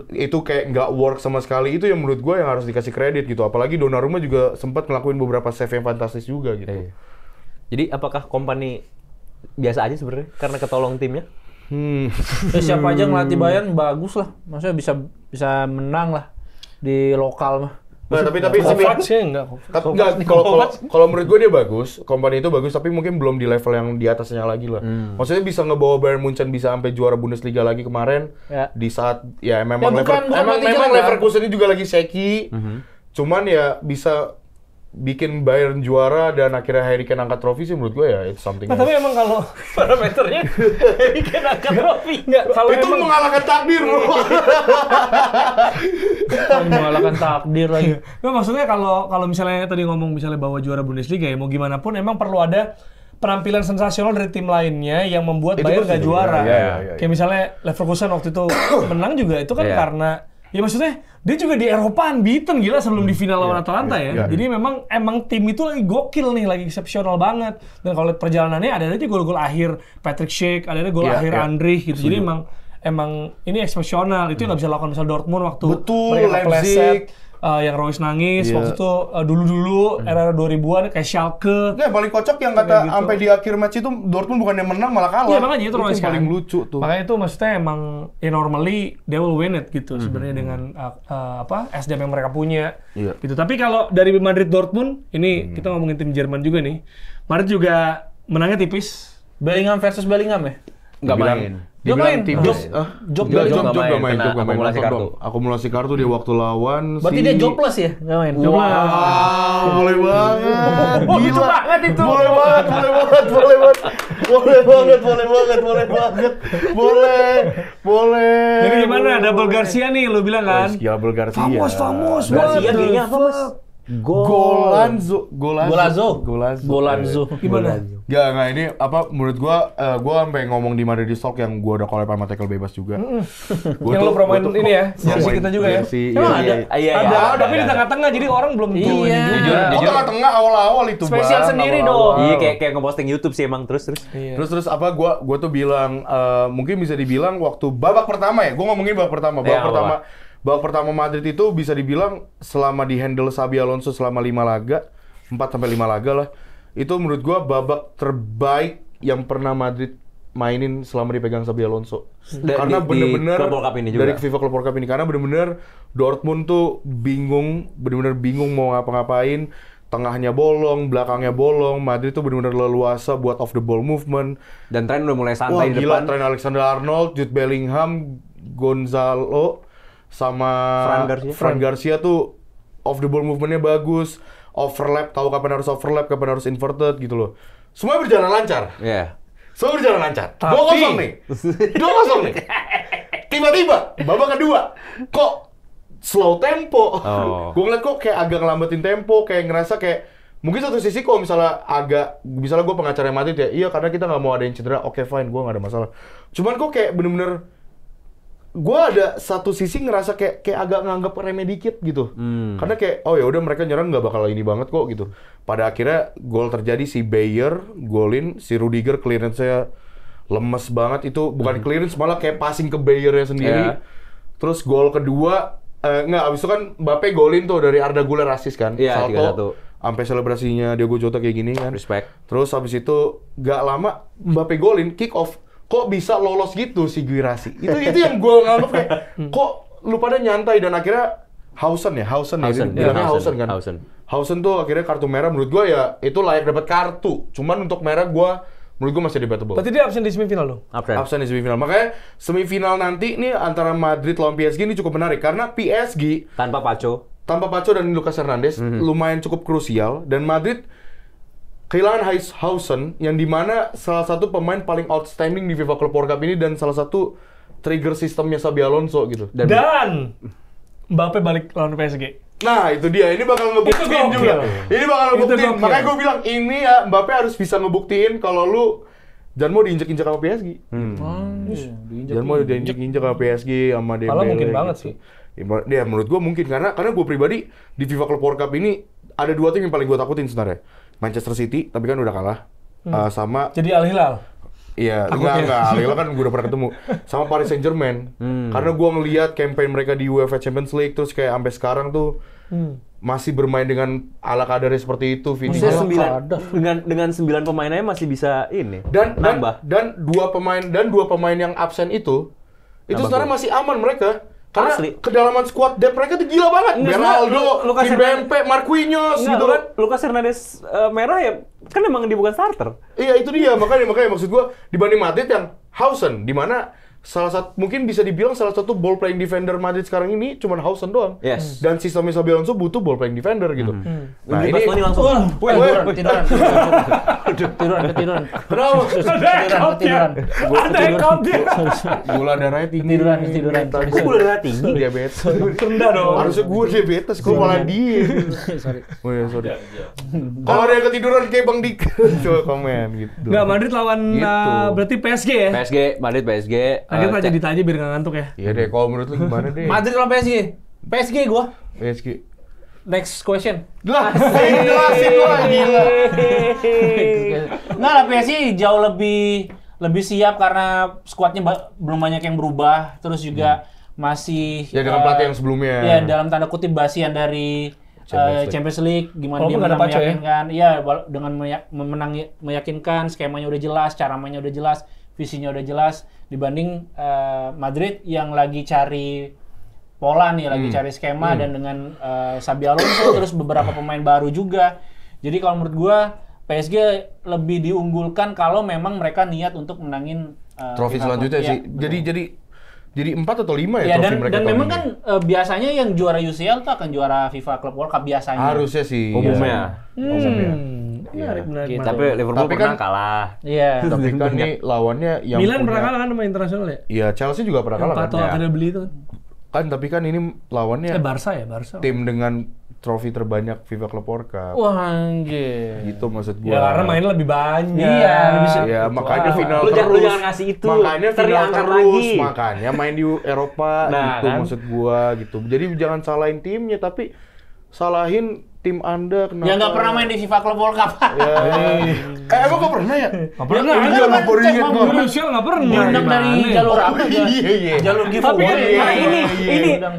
Itu kayak nggak work sama sekali. Itu yang menurut gue yang harus dikasih kredit gitu. Apalagi Donnarumma juga sempat ngelakuin beberapa save yang fantastis juga gitu. Jadi apakah Kompany biasa aja sebenarnya karena ketolong timnya? Siapa aja ngelatih Bayern bagus lah. Maksudnya bisa menang lah di lokal mah. Nah, tapi Kovac sih enggak. Kalau menurut gue dia bagus, Kompany itu bagus, tapi mungkin belum di level yang di atasnya lagi lah. Maksudnya bisa ngebawa Bayern Munchen bisa sampai juara Bundesliga lagi kemarin di saat ya memang Leverkusen ini juga lagi shaky. Cuman ya bisa bikin Bayern juara dan akhirnya Harry Kane angkat trofi sih menurut gue ya it's something. Nah, tapi emang kalau parameternya Harry Kane angkat trofi enggak, kalau itu emang mengalahkan takdir bro. Mengalahkan takdir lagi. Nah, maksudnya kalau misalnya tadi ngomong misalnya bawa juara Bundesliga ya mau gimana pun emang perlu ada penampilan sensasional dari tim lainnya yang membuat Bayern nggak juara. Kayak misalnya Leverkusen waktu itu menang juga itu kan karena ya maksudnya dia juga di Eropa unbeaten gila sebelum di final lawan Atalanta ya. Jadi emang tim itu lagi gokil nih, lagi eksepsional banget. Dan kalau lihat perjalanannya ada aja gol-gol akhir Patrick Schick, ada gol akhir Andrich gitu. Jadi emang ini eksepsional. Itu yang nggak bisa lakukan misal Dortmund waktu mereka kepleset. Yang Royce nangis waktu itu dulu-dulu era 2000-an kayak Schalke. Nah, paling kocak yang kata sampai di akhir match itu Dortmund bukannya menang malah kalah. Iya makanya itu Royce paling kan. lucu tuh. Makanya itu maksudnya emang normally they will win it gitu sebenarnya dengan SDM yang mereka punya. Gitu. Tapi kalau dari Madrid Dortmund ini kita ngomongin tim Jerman juga nih. Madrid juga menangnya tipis. Bellingham versus Bellingham ya? Nggak main. Dia bilang tipis. Job nggak main. Akumulasi kartu dia waktu lawan. Berarti dia jobless ya? Nggak main. Boleh banget. Lucu banget itu. Boleh banget. Jadi gimana? Double Garcia nih lu bilang kan? Double Garcia. Famous Garcia banget. kayaknya apa mas? Golazo. Gimana? Nggak, ini apa menurut gua sampai ngomong di Madrid Stock yang gua udah collab sama tackle bebas juga. Yang lo promoin ini ya, jersey kita juga ya. Emang ada? Ada, tapi di tengah-tengah jadi orang belum tahu ini. Jujur. Tengah-tengah awal-awal itu spesial sendiri dong. Iya kayak ngeposting YouTube sih emang terus. Terus apa gua tuh bilang mungkin bisa dibilang waktu babak pertama ya. Gua ngomongin babak pertama. Babak pertama Madrid itu bisa dibilang selama di handle Xabi Alonso selama 4 sampai 5 laga lah. Itu menurut gua babak terbaik yang pernah Madrid mainin selama dipegang Xabi Alonso. Karena bener-bener dari FIFA Club World Cup ini karena bener-bener Dortmund tuh bener-bener bingung mau ngapa-ngapain. tengahnya bolong, belakangnya bolong. Madrid tuh benar-benar leluasa buat off the ball movement. Dan tren udah mulai Wah santai di gila, depan. Trent Alexander-Arnold, Jude Bellingham, Gonzalo, sama Fran Garcia tuh off the ball movementnya bagus. Overlap, tahu kapan harus overlap, kapan harus inverted gitu loh. Semua berjalan lancar. Iya. Semua berjalan lancar. Tapi- 2-0 nih. 2-0 nih. Tiba-tiba, babak kedua, kok slow tempo. Oh. Gue ngeliat kok kayak agak ngelambatin tempo, kayak ngerasa kayak mungkin satu sisi kok misalnya gue pengacara Madrid ya, iya karena kita nggak mau ada yang cedera, oke fine, gue nggak ada masalah. Cuman kok kayak bener-bener gue ada satu sisi ngerasa kayak agak nganggap remeh dikit gitu. Karena kayak oh ya udah mereka nyerang nggak bakal ini banget kok gitu. Pada akhirnya gol terjadi, si Bayer golin, si Rudiger clearance-nya lemes banget, itu bukan clearance malah kayak passing ke Bayer-nya sendiri. Yeah. Terus gol kedua abis itu kan Mbappe golin tuh dari Arda Güler assist kan, Iya, 3-1. sampai selebrasinya Diogo Jota kayak gini kan. Respect. Terus habis itu gak lama Mbappe golin, kick off. Kok bisa lolos gitu si Guirassy? Itu yang gue nganggep kayak kok lu pada nyantai, dan akhirnya Hausen bilangnya Hausen kan. Hausen tuh akhirnya kartu merah, menurut gue ya itu layak dapat kartu. Cuman untuk merah menurut gue masih debatable. Berarti dia absen di semifinal dong? Absen di semifinal. Makanya semifinal nanti nih antara Madrid lawan PSG ini cukup menarik karena PSG Tanpa Paco dan Lucas Hernandez lumayan cukup krusial, dan Madrid kehilangan Hausen yang dimana salah satu pemain paling outstanding di FIFA Club World Cup ini dan salah satu trigger sistemnya Xabi Alonso gitu. Dan Mbappe balik lawan PSG. Nah itu dia, ini bakal ngebuktiin Itu juga. gokil. Ini bakal Itu ngebuktiin. gokil. Makanya gue bilang ini ya Mbappe harus bisa ngebuktiin kalau lu jangan mau diinjek-injek sama PSG. Jangan mau diinjek-injek sama PSG sama Dembele. Malah mungkin banget sih. Ya menurut gue mungkin karena gue pribadi di FIFA Club World Cup ini ada dua tim yang paling gue takutin sebenarnya. Manchester City tapi kan udah kalah. Sama Jadi Al Hilal. iya, enggak. Al Hilal kan gue udah pernah ketemu. Sama Paris Saint-Germain. Karena gue ngelihat campaign mereka di UEFA Champions League terus kayak sampai sekarang tuh masih bermain dengan ala kadarnya seperti itu. Maksudnya dengan 9 pemainnya masih bisa ini. Dan nambah. dua pemain yang absen itu sebenarnya masih aman mereka. Karena Asli. kedalaman squad depth mereka tuh gila banget. Enggak, Bernaldo, Lucas Kimpembe, Marquinhos gitu kan. Lucas Hernandez merah ya kan emang dia bukan starter. Iya itu dia, makanya maksud gua dibanding Madrid yang Hausen, di mana salah satu mungkin bisa dibilang salah satu ball playing defender Madrid sekarang ini cuma Hausen doang. Yes. Dan sistemnya Xabi Alonso butuh ball playing defender gitu. Nah Ini ini Bastoni langsung. Ketiduran. kenapa? Ketiduran. Ada account dia. Gula darahnya tinggi. Ketiduran. Kok gula darah tinggi? Diabetes. Rendah dong. Harusnya gue diabetes, gue malah dia. Sorry. Oh ya, sorry. Kalau ada yang ketiduran kayak Bang Dik, coba komen gitu. Nggak, Madrid lawan Gitu. berarti PSG ya? Madrid PSG. Kita aja ditanya biar nggak ngantuk ya. Iya deh, kalau menurut lu gimana deh? Madrid lawan PSG. PSG gua. PSG. Next question. Lah, jelasin lah gila. Nggak lah, PSG jauh lebih siap karena skuadnya belum banyak yang berubah, terus juga masih Ya dengan pelatih yang sebelumnya. ya dalam tanda kutip basian dari Champions League, gimana Walaupun dia nggak ada menang Paco ya? meyakinkan, iya dengan meyakinkan, skemanya udah jelas, cara mainnya udah jelas, visinya udah jelas, dibanding Madrid yang lagi cari pola nih, lagi cari skema dan dengan Xabi Alonso terus beberapa pemain baru juga. Jadi kalau menurut gua PSG lebih diunggulkan kalau memang mereka niat untuk menangin Trofi FIFA selanjutnya Cup. sih. Iya, Jadi 4 atau 5 Ya, ya trofi mereka dan tahun memang ini. kan biasanya yang juara UCL tuh akan juara FIFA Club World Cup biasanya. Harusnya sih. Umumnya. Menarik. Tapi Liverpool Tapi pernah kan- kalah. Iya. Tapi kan nih lawannya yang Milan punya- pernah kalah kan sama internasional ya? Iya, Chelsea juga pernah kalah Pato kan. akhirnya beli itu kan. Kan tapi kan ini lawannya Barca ya, Barca. tim dengan trofi terbanyak FIFA Club World Cup. Wah, anjir. Gitu maksud gua. Ya karena mainnya lebih banyak. Iya, lebih Ya, makanya final Lu terus. jangan ngasih itu. Makanya Ntar final diangkat terus. lagi. Makanya main di Eropa Nah, gitu kan? maksud gua gitu. Jadi jangan salahin timnya tapi salahin tim Anda kenapa? Yang nggak pernah main di FIFA Club World Cup. Ya. Emang gak pernah ya? Nggak pernah. Iya, Kan lu baru cek, inget Bang. gua. Dulu Usial nggak pernah. Diundang dari Gimana? jalur Oh, apa? iya, iya. Jalur Tapi giveaway. nah iya, ini iya.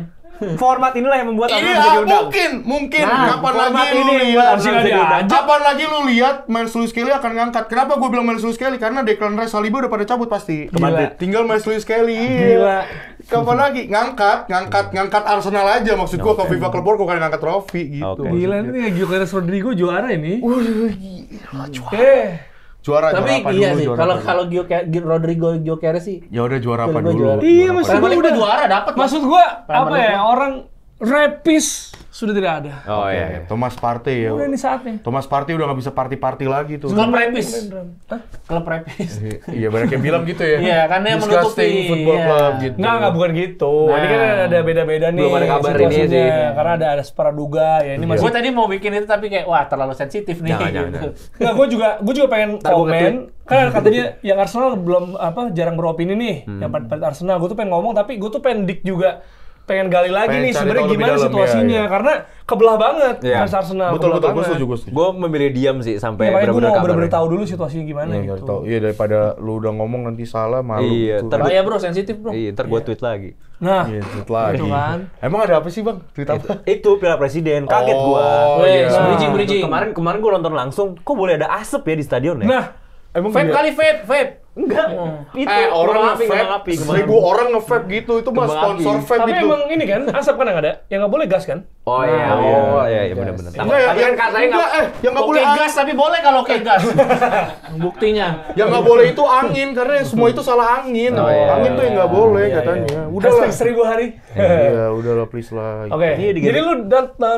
format inilah yang membuat Arsenal bisa Iya, diundang. mungkin. Nah, Kapan format lagi ini lu yang lihat? Arsenal bisa diundang. Kapan lagi lu lihat Miles Lewis Kelly akan ngangkat? Kenapa gue bilang Miles Lewis Kelly? Karena Declan Rice, Saliba udah pada cabut pasti. Gila. Tinggal Miles Lewis Kelly. Gila. Kapan lagi? Ngangkat Arsenal aja. Maksud gue ke FIFA Club World gue kan ngangkat trofi gitu. Oke. Gila ini Gyökeres Rodrigo juara ini. Juara Tapi apa iya dulu, sih, juara kalau Rodrigo Gyökeres sih. ya udah juara apa Kalau gua dulu? juara. Iya, maksud Juara apa gua dulu? udah juara dapat. Maksud gua Premier apa League ya? Orang rapis sudah tidak ada. Oh Oke, iya. Thomas Partey ya. Udah ini saatnya. Thomas Partey udah nggak bisa party-party lagi tuh. Klub repis. Hah? Klub repis. Iya, banyak yang bilang gitu ya. Iya, kan dia Disgusting menutupi, football iya. club gitu. Enggak bukan gitu. Nah. Ini kan ada beda-beda nih. Belum ada kabar ini situasinya. sih. Karena ada Sparaduga ya. Ini masih Gue tadi mau bikin itu tapi kayak wah terlalu sensitif nih. Jangan. Nggak, gue juga pengen Ntar gua komen. Kan katanya yang Arsenal belum jarang beropini nih, yang pada Arsenal. Gue tuh pengen ngomong, tapi gue tuh pengen pengen gali lagi Pengen nih cari sebenarnya tahu lebih gimana dalam, situasinya, ya. karena kebelah banget Iya. fans Arsenal. Betul, kebelah gue banget. setuju. Gue memilih diam sih sampai Ya, makanya gue benar-benar mau kabar. bener-bener tahu dulu situasinya gimana Iya, gitu. nggak tahu. Iya, daripada lu udah ngomong nanti salah, malu. Iya, gitu. ntar Bahaya bro, sensitif bro. Iya, ntar gue tweet lagi. Nah, Iya, tweet lagi. Gitu kan. Emang ada apa sih, Bang? Tweet apa? Itu Piala Presiden, kaget gua. Oh, iya. Bridging. Kemarin gua nonton langsung, kok boleh ada asap ya di stadion ya? nah, Emang Vape iya? kali vape. Enggak. Itu Orang api nge-vape, kemarin. 1000 orang nge-vape gitu, itu mah Kembang sponsor api. vape tapi itu. emang ini kan asap kan yang ada, yang nggak boleh gas kan? Oh iya, iya benar-benar. Enggak ya, Tapi kan katanya enggak, yang nggak Oke boleh gas tapi boleh kalau oke gas. Buktinya. yang nggak boleh itu angin, karena semua itu salah angin. Oh, iya. Angin tuh yang nggak boleh katanya. Udah lah. Hashtag 1000 hari. Iya, udah lah please lah. Oke, Iya, diganti. jadi lu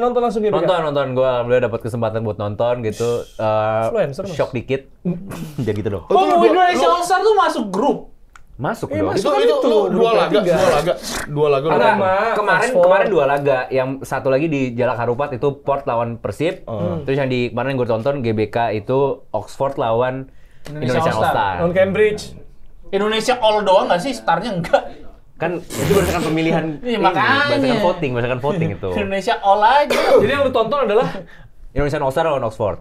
nonton langsung GBK? nonton gue alhamdulillah dapat kesempatan buat nonton gitu. Influencer, Mas. Shock dikit. Jadi gitu dong. Oh, Indonesia All Star tuh masuk grup. Masuk Eh, dong. masuk. Itu dua laga. Ada sama Kemarin Oxford. 2 laga, yang satu lagi di Jalak Harupat itu Port lawan Persib. Terus yang di kemarin gue tonton GBK itu Oxford lawan Indonesia All Star. Non Cambridge. Indonesia All doang nggak sih? Starnya enggak. Kan itu berdasarkan pemilihan Iya, ini, makanya. berdasarkan voting itu. Indonesia All aja. Jadi yang lu tonton adalah Indonesia All Star lawan Oxford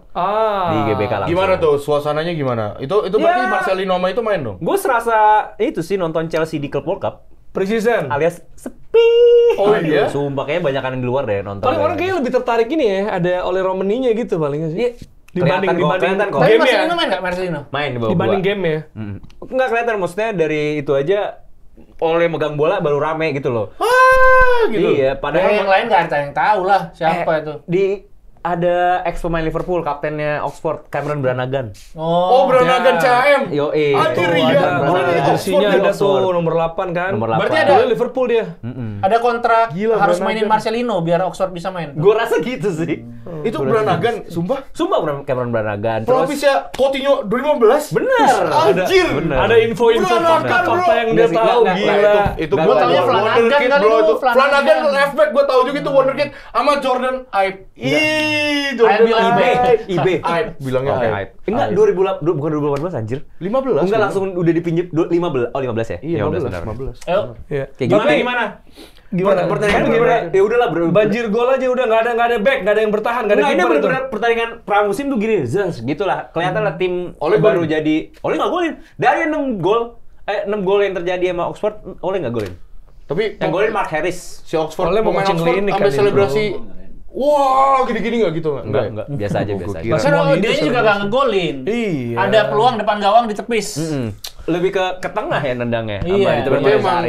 di GBK langsung. Gimana tuh suasananya gimana? Itu berarti Ya. Marcelino sama itu main dong? Gue serasa itu sih nonton Chelsea di Club World Cup preseason. alias sepi. Oh, iya? Sumpah kayaknya banyakan di luar deh nonton. Paling orang kayaknya lebih tertarik ini ya, ada oleh Romaninya gitu palingnya sih. Iya. Dibanding Kelihatan kok. Tapi game ya. Marcelino main nggak Marcelino? Main di bawah Dibanding gua. game ya. Nggak kelihatan, maksudnya dari itu aja oleh megang bola baru rame gitu loh. Gitu. Iya, Padahal padahal yang lain nggak ada yang tahu lah siapa itu. ada ex pemain Liverpool, kaptennya Oxford, Cameron Brannagan. Oh, Brannagan CAM. Yoi. Anjir, Itu iya. ada Mana Brannagan. nih? Jersinya Oxford, ada Oxford. tuh nomor 8 kan. Nomor 8. Berarti ada- Dulu Liverpool dia. Ada kontrak Gila, harus Brannagan. mainin Marcelino biar Oxford bisa main. Gue rasa gitu sih. Itu Brannagan, sumpah. Sumpah Cameron Brannagan. Pelapisnya Coutinho 2015. Bener. Anjir. Bener. Ada info-info Brannagan, fakta-fakta bro. yang dia Nggak, tahu nggak, gila. Itu Nggak, gua nggak, tahu nggak. Flanagan wonderkid kali bro lu, itu. Flanagan. Flanagan left back gua tahu juga itu wonderkid sama Jordan Ibe. Ih, Jordan bilang IB. Ibe bilangnya Oke, Ibe. hype. Enggak, 2008, bukan 2018 anjir. 15. Enggak, langsung udah dipinjam 15. Oh, 15 ya? Iya, Ya udah, 15. benar. 15. Ayo. Iya. Kayak Gimana gitu. gimana? Gimana? Pertandingan Kan bener-bener, ya udahlah bro. banjir gol aja udah nggak ada back, nggak ada yang bertahan, nggak ada Enggak, ini kiper itu. bener-bener pertandingan pramusim tuh gini, zas, gitulah. Kelihatan lah tim Oleh baru golin. jadi. Oleh nggak golin. Dari 6 gol yang terjadi sama Oxford, Oleh nggak golin. Tapi Yang golin Mark Harris. si Oxford Oleh mau pemain coaching Oxford klinik sampai kan selebrasi. Wah, gini-gini nggak gitu nggak? Enggak, biasa aja, Gua biasa aja. kira. Kan Semua gitu dia juga selebrasi. nggak ngegolin. Iya. Ada peluang depan gawang ditepis. Lebih ke tengah ya nendangnya. Iya. Itu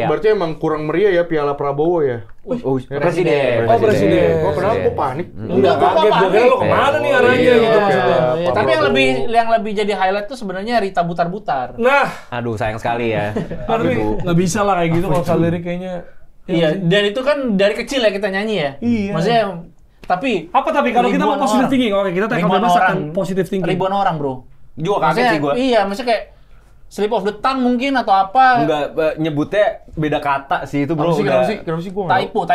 Berarti emang kurang meriah ya Piala Prabowo ya. Oh, presiden. Oh, presiden. Gua kenapa kok panik? Enggak Gua kaget, gua kira lo kemana nih arahnya Iya, gitu iya. maksudnya. Iya, tapi yang lebih jadi highlight tuh sebenarnya Rita Butar-Butar. Nah, Aduh, sayang sekali ya. tapi nggak bisa lah kayak gitu kalau lirik kayaknya. Iya, dan itu kan dari kecil ya kita nyanyi ya. Iya. Maksudnya tapi Apa tapi kalau kita mau ribuan positive orang. thinking, oke kita tackle Ribuan bebas orang. akan positive thinking. ribuan orang, Bro. Juga kaget sih gua. Iya, maksudnya kayak slip of the tongue mungkin atau apa. Enggak, nyebutnya beda kata sih itu bro. Kenapa sih gua nggak tahu.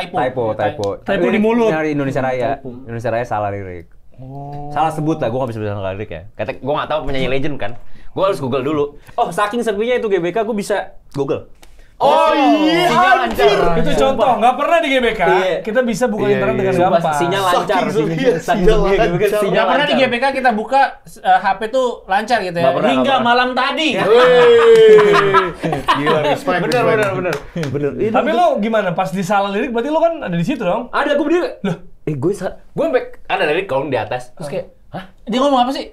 Typo. Typo di mulut. Dari Indonesia Raya. Indonesia Raya salah lirik. Salah sebut lah, gua nggak bisa bilang salah lirik ya. Kata, gua nggak tahu penyanyi legend kan. Gua harus Google dulu. Oh, saking sepinya itu GBK, gua bisa Google. Oh iya, sinyal lancar. Itu contoh, nggak pernah di GBK. Iya. Kita bisa buka Iya, internet iya. dengan Sumpah, gampang. sinyal lancar. sinyal lancar. Nggak pernah di GBK kita buka HP tuh lancar gitu ya. Nggak pernah, Hingga nggak pernah. malam tadi. Gila, respect. Bener. Tapi lo gimana? Pas di salah lirik berarti lo kan ada di situ dong? Ada gue berdiri. Loh, gue sampai ada dari kolom di atas. Terus kayak, hah? Dia ngomong apa sih?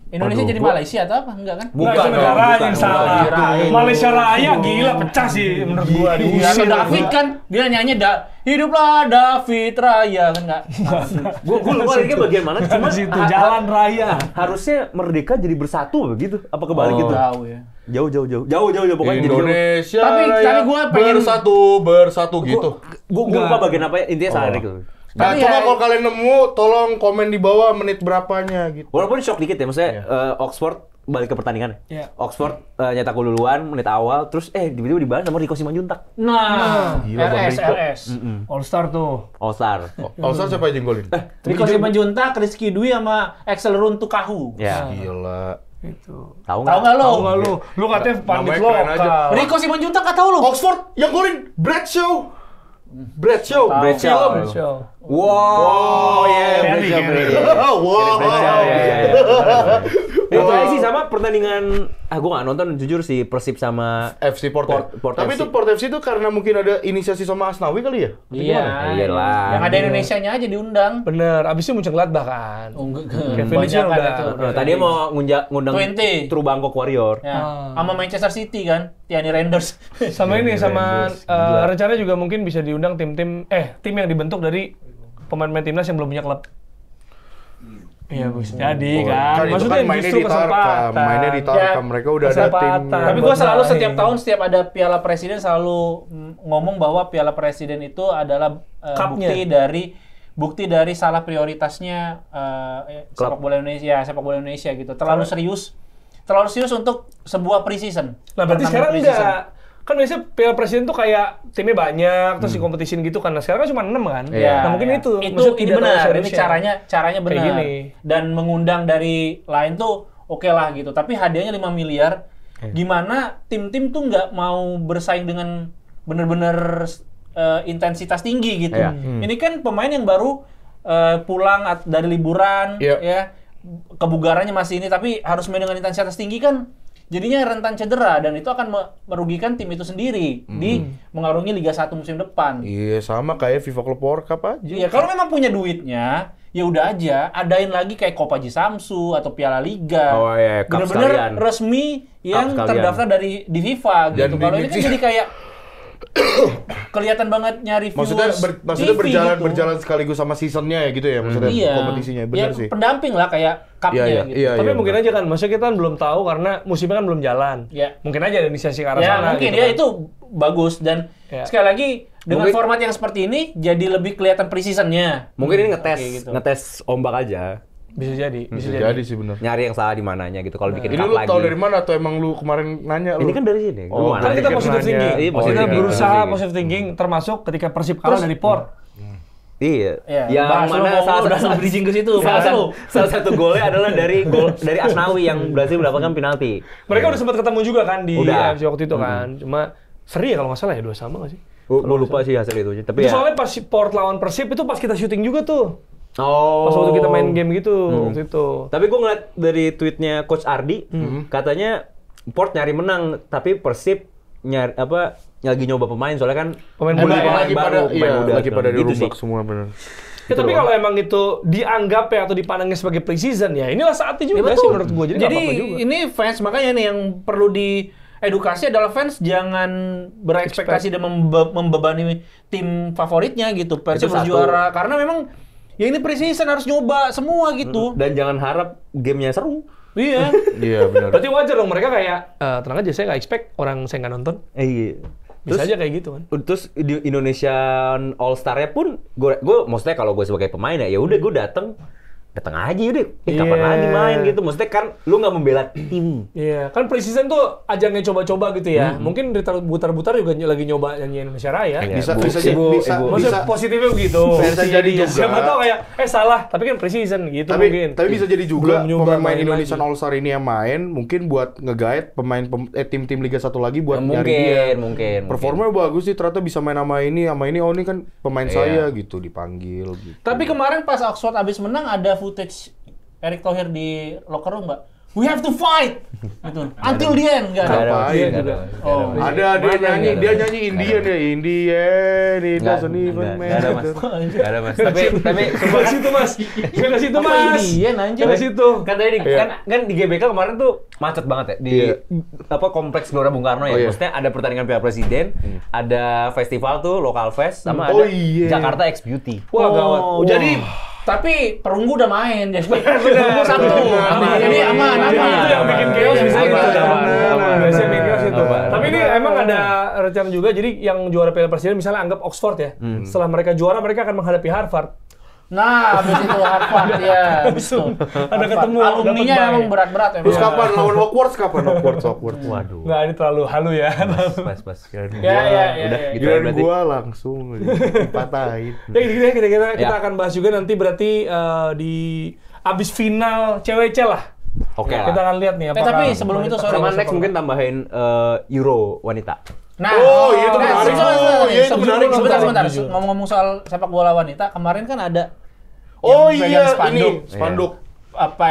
Indonesia Aduh, jadi gua- Malaysia atau apa? Enggak kan? Nggak, itu negara yang salah. Kirain. Malaysia Raya gila pecah sih menurut gua. Iya, Diusir. David kan dia nyanyi hiduplah David Raya kan enggak? Gue lupa liriknya bagian mana. Cuma Di situ jalan raya. harusnya merdeka jadi bersatu begitu. Apa kebalik gitu? Tahu ya. Jauh pokoknya jadi Indonesia Tapi Raya gua pengen- bersatu gitu. gue lupa bagian apa ya, intinya salah lirik tuh. Nah, Tapi coba ya- kalau kalian nemu, tolong komen di bawah menit berapanya gitu. Walaupun shock dikit ya, maksudnya Oxford balik ke pertandingan. Iya. Oxford nyetak gol duluan menit awal, terus tiba-tiba dibalas sama Rico Simanjuntak. Nah, Gila, Bang Rico. RS. All Star tuh. All Star. All-Star siapa aja yang golin? Rico Simanjuntak, Rizky Dwi sama Axel Runtukahu. Ya. Gila. Itu. Tahu Tahu nggak lo? Tahu nggak lu? Lu katanya pandit Namanya keren aja. lokal. Rico Simanjuntak nggak tahu lo? Oxford yang golin Bradshaw. Bradshaw. Bradshaw. Film. Show. Wow, Ferry, Ferry. Wow. Itu aja sih sama pertandingan. Gue nggak nonton jujur sih Persib sama FC Port. Port Tapi FC. itu Port FC itu karena mungkin ada inisiasi sama Asnawi kali ya? Iya. Iyalah. Yang ada Indonesianya aja diundang. Bener, abis itu Mönchengladbach kan. Oh, enggak. Kevin Banyak Lee kan udah- itu. Tadinya mau ngundang 20. True Bangkok Warrior. Ya. Sama Manchester City kan, Tiani Renders. Sama ini, sama Rangers, gila. rencananya juga mungkin bisa diundang tim yang dibentuk dari pemain-pemain timnas yang belum punya klub. Iya, bisa jadi kan. Kan itu Maksudnya kan mainnya justru di Tarkam, kesempatan. mainnya di Tarkam. Ya, Mereka udah ada kesempatan. tim. Tapi buat gue selalu main. setiap tahun setiap ada Piala Presiden selalu ngomong bahwa Piala Presiden itu adalah Cupnya. bukti dari salah prioritasnya sepak bola Indonesia gitu. Terlalu serius untuk sebuah pre-season. Nah, berarti Pertandingan sekarang pre-season. enggak. Kan biasanya Piala Presiden tuh kayak timnya banyak, terus dikompetisin gitu kan. Nah, sekarang kan cuma 6 kan? Iya, Nah, mungkin iya. itu. Itu maksudnya ini tidak benar. terlalu Ini seriusnya. caranya benar. gini. Dan mengundang dari lain tuh oke lah gitu. Tapi hadiahnya 5 miliar. Gimana tim-tim tuh nggak mau bersaing dengan bener-bener intensitas tinggi gitu. Iya. Ini kan pemain yang baru pulang dari liburan, Iya. ya kebugarannya masih ini, tapi harus main dengan intensitas tinggi kan. Jadinya rentan cedera dan itu akan merugikan tim itu sendiri di mengarungi Liga 1 musim depan. Iya, sama kayak FIFA Club World Cup aja. Iya, kalau memang punya duitnya, ya udah aja, adain lagi kayak Copa Haji Samsu atau Piala Liga. Oh, iya, cup bener-bener sekalian. resmi yang sekalian. terdaftar di FIFA Dan gitu. Kalau ini kan jadi kayak kelihatan banget nyari viewers. Maksudnya TV gitu. berjalan sekaligus sama seasonnya ya gitu ya, maksudnya Iya. kompetisinya benar Ya, sih. pendamping lah kayak cupnya Iya, gitu. iya. Tapi mungkin aja kan, maksudnya kita kan belum tahu karena musimnya kan belum jalan. Iya. Mungkin aja ada inisiasi ke arah Ya sana. mungkin gitu ya kan. itu bagus dan Ya. sekali lagi dengan Mungkin- format yang seperti ini jadi lebih kelihatan pre-seasonnya. Mungkin ini ngetes Kayak gitu. ngetes ombak aja. Bisa jadi, Bisa jadi sih benar. Nyari yang salah di mananya gitu kalau bikin Ini cup lu lagi. tahu dari mana atau emang lu kemarin nanya lu? Ini kan dari sini. Oh, Gua Kan mana? kita Karena positive thinking. Iya, Kita positive thinking. berusaha positive thinking termasuk ketika Persib kalah dari Port. Iya. Ya, Yang bahas lu mana mau salah udah satu bridging ke situ, salah, bahas lu. salah satu golnya adalah dari Asnawi yang berhasil mendapatkan penalti. Mereka udah sempat ketemu juga kan di Udah. AFC waktu itu kan. Cuma seri ya kalau nggak salah ya 2-2 nggak sih? Gue lupa sih hasil itu. Tapi Itu ya. soalnya pas Port lawan Persib itu pas kita syuting juga tuh. Oh. Pas waktu kita main game gitu waktu itu. Tapi gue ngeliat dari tweetnya Coach Ardi, katanya Port nyari menang, tapi Persib nyari lagi nyoba pemain soalnya kan Pemain Emang muda lagi pada lagi pada gitu dirombak semua benar. Ya, tapi kalau emang itu dianggap ya atau dipandangnya sebagai pre-season ya inilah saatnya juga sih menurut gue. Jadi nggak apa-apa juga. ini fans makanya nih yang perlu diedukasi adalah fans jangan berekspektasi dan membebani tim favoritnya gitu. Persib Itu satu. juara karena memang ya ini pre-season harus nyoba semua gitu. Dan jangan harap gamenya seru. Iya. Iya benar. Berarti wajar dong mereka kayak tenang aja saya nggak expect orang saya nggak nonton. Iya. Bisa aja kayak gitu kan. Terus di Indonesian All Star-nya pun gue maksudnya kalau gue sebagai pemain ya udah gue dateng datang aja udah. Kapan lagi main gitu. Maksudnya kan lu nggak membela tim. Iya, kan pre-season tuh ajangnya coba-coba gitu ya. Mungkin Rita Butar-Butar juga lagi nyoba nyanyiin Indonesia Raya. Bisa Maksudnya positifnya begitu. Bisa jadi juga. Siapa tahu kayak salah, tapi kan pre-season gitu mungkin. Tapi bisa jadi juga Belum nyoba pemain main Indonesian lagi. All Star ini yang main mungkin buat nge-guide tim-tim Liga 1 lagi buat nyari dia. Mungkin. Performanya bagus sih, ternyata bisa main sama ini. Oh ini kan pemain saya gitu, dipanggil gitu. Tapi kemarin pas Oxford abis menang ada footage Erick Thohir di locker room nggak? We have to fight, gitu. Until the end, nggak ada. Oh, ada dia nyanyi Indian ya, Indian, it doesn't even matter. Nggak ada mas. Tapi Ke situ Mas. Ke situ Apa Mas. Indian anjir? Ke situ. kan tadi kan di GBK kemarin tuh macet banget ya di kompleks Gelora Bung Karno ya. Maksudnya ada pertandingan Piala Presiden, ada festival tuh lokal fest sama ada Jakarta X Beauty. Wah, gawat. Jadi tapi perunggu udah main, jadi perunggu satu. Jadi aman. Itu yang bikin chaos bisa gitu. Biasanya bikin chaos itu. Tapi ini emang ada rencana juga, jadi yang juara Piala Presiden misalnya anggap Oxford ya. Setelah mereka juara, mereka akan menghadapi Harvard. Nah, habis itu Harvard ya, habis itu. Ada ketemu, alumninya dapet emang bye. berat-berat ya. Terus kapan lawan Hogwarts? Waduh. Nggak, ini terlalu halu ya. Pas. Ya. Udah gitu ya Giliran berarti. gua langsung dipatahin. Ya gitu ya, kita akan bahas juga nanti berarti di abis final CWC lah. Oke. Kita akan lihat nih apakah. Tapi sebelum itu sorry. Sama next mungkin tambahin Euro wanita. Nah, Iya, itu menarik. Itu menarik. Sebentar. Ngomong-ngomong soal sepak bola wanita, kemarin kan ada Oh yang iya, pegang ini spanduk. Pak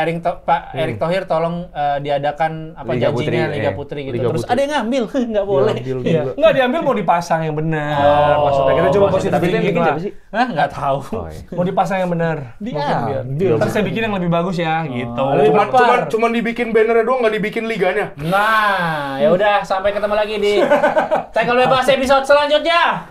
Erick Thohir tolong diadakan apa Liga janjinya Putri, Liga Putri gitu. Liga Terus Putri. ada yang ngambil, nggak boleh. Iya. Nggak diambil mau dipasang yang benar. Maksudnya kita coba positif Tapi itu yang thinking bikin lah. siapa sih? Hah, nggak tahu. Mau dipasang yang benar. Diambil. Ntar saya bikin yang lebih bagus ya, gitu. Cuman dibikin bannernya doang, nggak dibikin liganya. Nah, ya udah sampai ketemu lagi di Tackle Bebas episode selanjutnya.